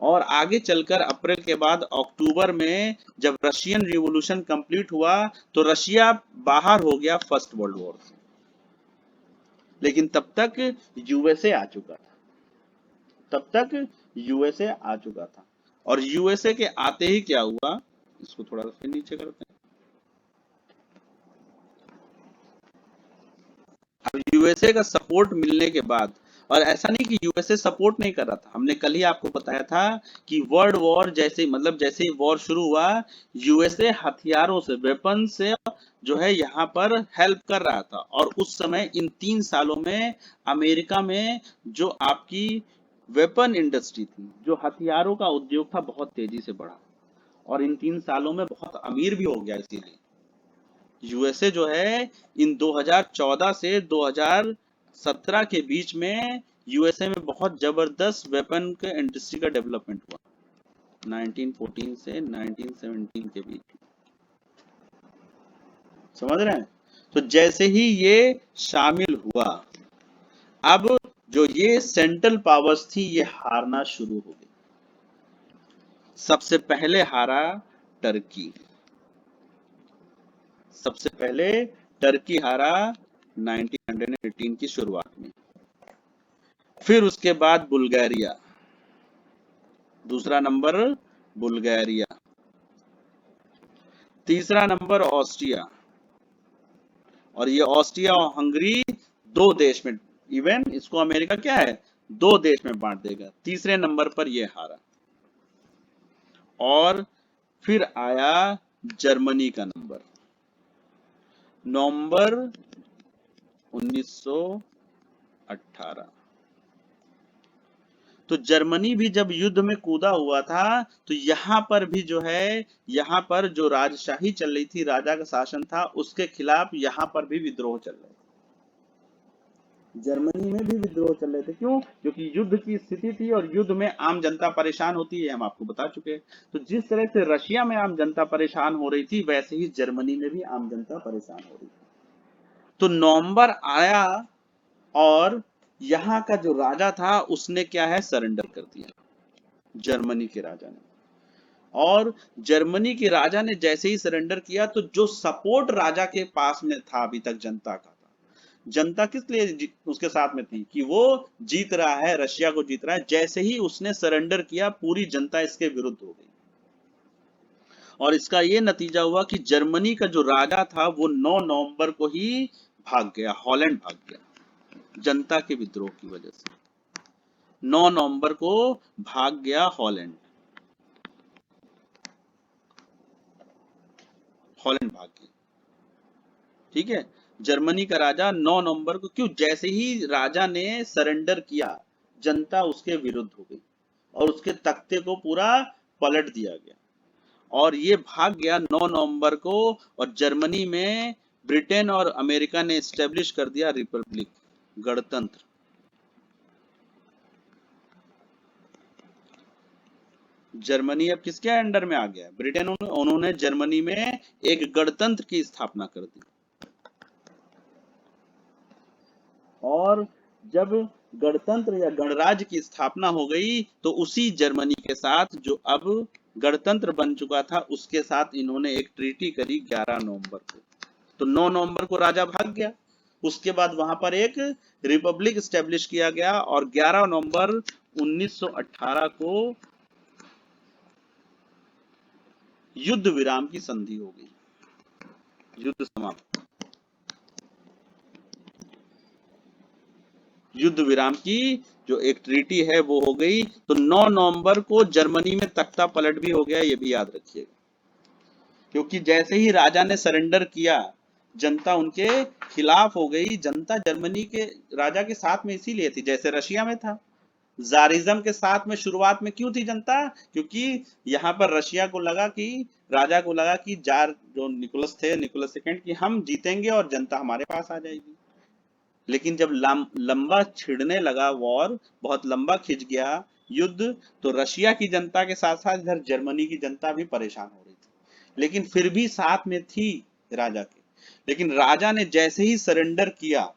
और आगे चलकर अप्रैल के बाद अक्टूबर में जब रशियन रिवॉल्यूशन कंप्लीट हुआ तो रशिया बाहर हो गया फर्स्ट वर्ल्ड वॉर से। लेकिन तब तक यूएसए आ चुका था, तब तक यूएसए आ चुका था। और यूएसए के आते ही क्या हुआ, इसको थोड़ा सा नीचे करते हैं। अब यूएसए का सपोर्ट मिलने के बाद, और ऐसा नहीं कि यूएसए सपोर्ट नहीं कर रहा था, हमने कल ही आपको बताया था कि वर्ल्ड वॉर जैसे जैसे ही वॉर शुरू हुआ, यूएसए हथियारों से, वेपन से जो है यहाँ पर हेल्प कर रहा था। और उस समय इन 3 सालों में अमेरिका में जो आपकी वेपन इंडस्ट्री थी, जो हथियारों का उद्योग था, बहुत तेजी से बढ़ा और इन 3 सालों में बहुत अमीर भी हो गया। इसीलिए यूएसए जो है इन 2014 से 2017 के बीच में यूएसए में बहुत जबरदस्त वेपन के इंडस्ट्री का डेवलपमेंट हुआ, 1914 से 1917 के बीच में। समझ रहे हैं? तो जैसे ही ये शामिल हुआ, अब जो ये सेंट्रल पावर्स थी ये हारना शुरू हो गई। सबसे पहले हारा टर्की, सबसे पहले टर्की हारा 1918 की शुरुआत में। फिर उसके बाद बुल्गारिया, दूसरा नंबर बुल्गारिया, तीसरा नंबर ऑस्ट्रिया, और ये ऑस्ट्रिया और हंगरी 2 देश में, इवन इसको अमेरिका क्या है 2 देश में बांट देगा। तीसरे नंबर पर ये हारा। और फिर आया जर्मनी का नंबर, नवंबर 1918। तो जर्मनी भी जब युद्ध में कूदा हुआ था तो यहां पर भी जो है, यहां पर जो राजशाही चल रही थी, राजा का शासन था, उसके खिलाफ यहां पर भी विद्रोह चल रहे थे। जर्मनी में भी विद्रोह चल रहे थे। क्यों? क्योंकि युद्ध की स्थिति थी और युद्ध में आम जनता परेशान होती है, हम आपको बता चुके हैं। तो जिस तरह से रशिया में आम जनता परेशान हो रही थी, वैसे ही जर्मनी में भी आम जनता परेशान हो रही थी। तो नवंबर आया और यहाँ का जो राजा था उसने क्या है, सरेंडर कर दिया, जर्मनी के राजा ने। और जर्मनी के राजा ने जैसे ही सरेंडर किया तो जो सपोर्ट राजा के पास में था अभी तक जनता का था, जनता किस लिए उसके साथ में थी कि वो जीत रहा है, रशिया को जीत रहा है। जैसे ही उसने सरेंडर किया पूरी जनता इसके विरुद्ध हो गई, और इसका ये नतीजा हुआ कि जर्मनी का जो राजा था वो 9 नवंबर को ही भाग गया, हॉलैंड भाग गया, जनता के विद्रोह की वजह से 9 नवंबर को भाग गया हॉलैंड। हॉलैंड भाग गया। ठीक है, जर्मनी का राजा 9 नवंबर को, क्यों, जैसे ही राजा ने सरेंडर किया जनता उसके विरुद्ध हो गई और उसके तख्ते को पूरा पलट दिया गया और ये भाग गया 9 नवंबर को। और जर्मनी में ब्रिटेन और अमेरिका ने एस्टेब्लिश कर दिया रिपब्लिक, गणतंत्र। जर्मनी अब किसके अंडर में आ गया? ब्रिटेन। उन्होंने जर्मनी में एक गणतंत्र की स्थापना कर दी। और जब गणतंत्र या गणराज्य की स्थापना हो गई तो उसी जर्मनी के साथ जो अब गणतंत्र बन चुका था उसके साथ इन्होंने एक ट्रीटी करी 11 नवंबर को। तो 9 नवंबर को राजा भाग गया, उसके बाद वहां पर एक रिपब्लिक स्टेब्लिश किया गया और 11 नवंबर 1918 को युद्ध विराम की संधि हो गई, युद्ध समाप्त। युद्ध विराम की जो एक ट्रीटी है वो हो गई। तो 9 नवंबर को जर्मनी में तख्ता पलट भी हो गया, ये भी याद रखिएगा, क्योंकि जैसे ही राजा ने सरेंडर किया जनता उनके खिलाफ हो गई। जनता जर्मनी के राजा के साथ में इसीलिए थी जैसे रशिया में था। जारिज्म के साथ में शुरुआत में क्यों थी जनता? क्योंकि यहाँ पर रशिया को लगा कि, राजा को लगा कि जार जो निकोलस थे, निकोलस सेकंड, कि हम जीतेंगे और जनता हमारे पास आ जाएगी। लेकिन जब लंबा छिड़ने लगा, वॉर बहुत लंबा खिंच गया युद्ध, तो रशिया की जनता के साथ साथ इधर जर्मनी की जनता भी परेशान हो रही थी, लेकिन फिर भी साथ में थी राजा के। लेकिन राजा ने जैसे ही सरेंडर किया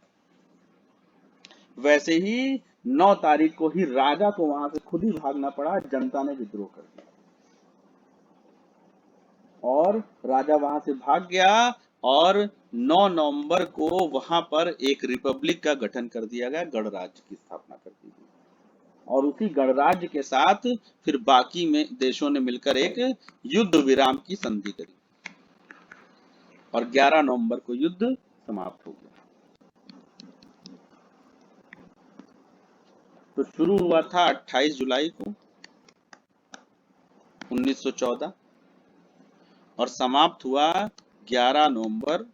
वैसे ही 9 तारीख को ही राजा को वहां से खुद ही भागना पड़ा, जनता ने विद्रोह कर दिया और राजा वहां से भाग गया। और 9 नवंबर को वहां पर एक रिपब्लिक का गठन कर दिया गया, गणराज्य की स्थापना कर दी गई और उसी गणराज्य के साथ फिर बाकी में देशों ने मिलकर एक युद्ध विराम की संधि करी और 11 नवंबर को युद्ध समाप्त हो गया। तो शुरू हुआ था 28 जुलाई को 1914 और समाप्त हुआ 11 नवंबर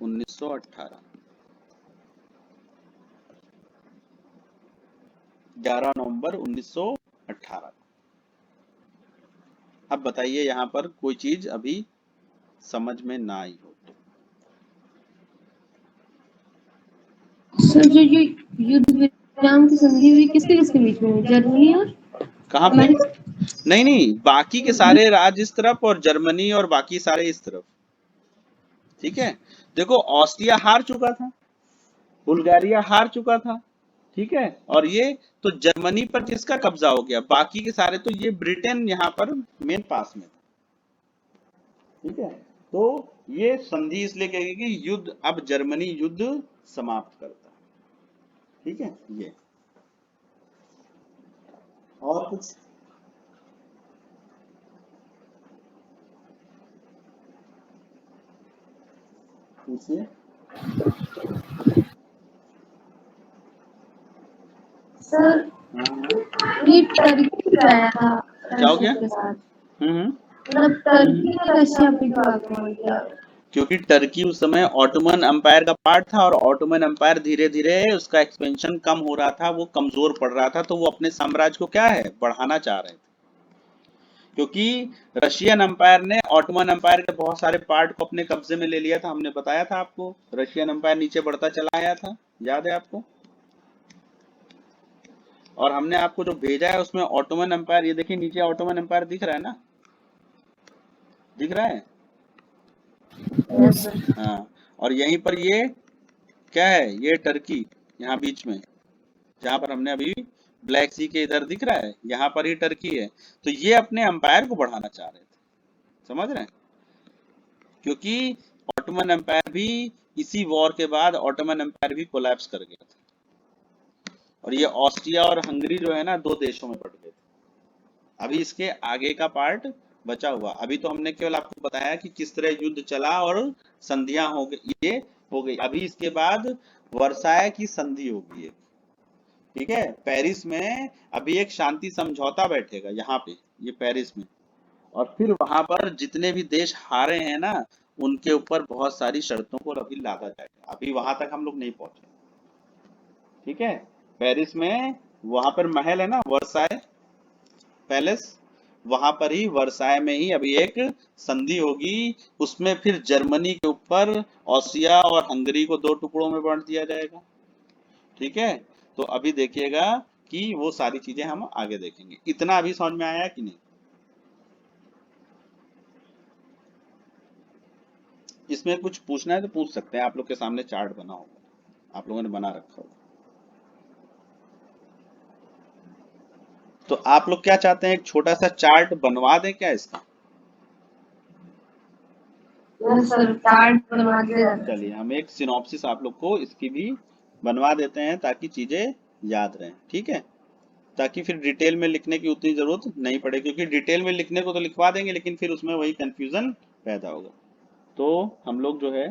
1918। 11 नवंबर 1918। अब बताइए यहाँ पर कोई चीज अभी समझ में ना आई हो तो। सर जो ये युद्ध विराम की संधि हुई किसके किसके बीच में हुई? जर्मनी और कहाँ पे? अमेरिका? नहीं नहीं, बाकी के सारे राज्य इस तरफ और जर्मनी और बाकी सारे इस तरफ। ठीक है, देखो ऑस्ट्रिया हार चुका था, बुल्गारिया हार चुका था, ठीक है, और ये तो जर्मनी पर किसका कब्जा हो गया? बाकी के सारे, तो ये ब्रिटेन यहाँ पर मेन पास में था। ठीक है, तो ये संधि इसलिए कहेगी कि युद्ध, अब जर्मनी युद्ध समाप्त करता है। ठीक है, ये और कुछ? पूछिए। सर ये टर्की आया था क्या हो गया? रशिया के साथ, हम्म। मतलब टर्की ने रशिया पे क्यों आक्रमण किया? क्योंकि टर्की उस समय ऑटोमन एम्पायर का पार्ट था और ऑटोमन एम्पायर धीरे धीरे उसका एक्सपेंशन कम हो रहा था, वो कमजोर पड़ रहा था, तो वो अपने साम्राज्य को क्या है, बढ़ाना चाह रहे थे। क्योंकि रशियन एम्पायर ने ऑटोमन एम्पायर के बहुत सारे पार्ट को अपने कब्जे में ले लिया था, हमने बताया था आपको, रशियन एम्पायर नीचे बढ़ता चला आया था, याद है आपको? और हमने आपको जो भेजा है उसमें ऑटोमन एम्पायर, ये देखिए नीचे ऑटोमन एम्पायर दिख रहा है ना, दिख रहा है? हाँ, और यहीं पर ये क्या है, ये टर्की यहाँ बीच में, जहां पर हमने अभी ब्लैक सी के इधर दिख रहा है, यहाँ पर ही टर्की है। तो ये अपने एम्पायर को बढ़ाना चाह रहे थे, समझ रहे हैं? क्योंकि ऑटोमन एम्पायर भी इसी वॉर के बाद ऑटोमन एम्पायर भी कोलैप्स कर गया था और ये ऑस्ट्रिया और हंगरी जो है ना, 2 देशों में बट गए थे। अभी इसके आगे का पार्ट बचा हुआ। अभी तो हमने केवल आपको बताया कि किस तरह युद्ध चला और संधियां हो गई, ये हो गई। अभी इसके बाद वर्साय की संधि होगी, ठीक है, पेरिस में अभी एक शांति समझौता बैठेगा यहाँ पे, ये पेरिस में, और फिर वहां पर जितने भी देश हारे हैं ना, उनके ऊपर बहुत सारी शर्तों को अभी लादा जाएगा। अभी वहां तक हम लोग नहीं पहुंचे, ठीक है। पेरिस में वहां पर महल है ना, वर्साय पैलेस, वहां पर ही वर्साय में ही अभी एक संधि होगी। उसमें फिर जर्मनी के ऊपर ऑस्ट्रिया और हंगरी को 2 टुकड़ों में बांट दिया जाएगा, ठीक है। तो अभी देखिएगा कि वो सारी चीजें हम आगे देखेंगे। इतना अभी समझ में आया कि नहीं? इसमें कुछ पूछना है तो पूछ सकते हैं। आप लोग के सामने चार्ट बना होगा, आप लोगों ने बना रखा होगा। तो आप लोग क्या चाहते हैं, एक छोटा सा चार्ट बनवा दें क्या इसका? सर चार्ट बनवा के चलिए हम एक सिनॉप्सिस आप लोग को इसकी भी बनवा देते हैं ताकि चीजें याद रहें, ठीक है। ताकि फिर डिटेल में लिखने की उतनी जरूरत नहीं पड़े, क्योंकि डिटेल में लिखने को तो लिखवा देंगे लेकिन फिर उसमें वही कंफ्यूजन पैदा होगा। तो हम लोग जो है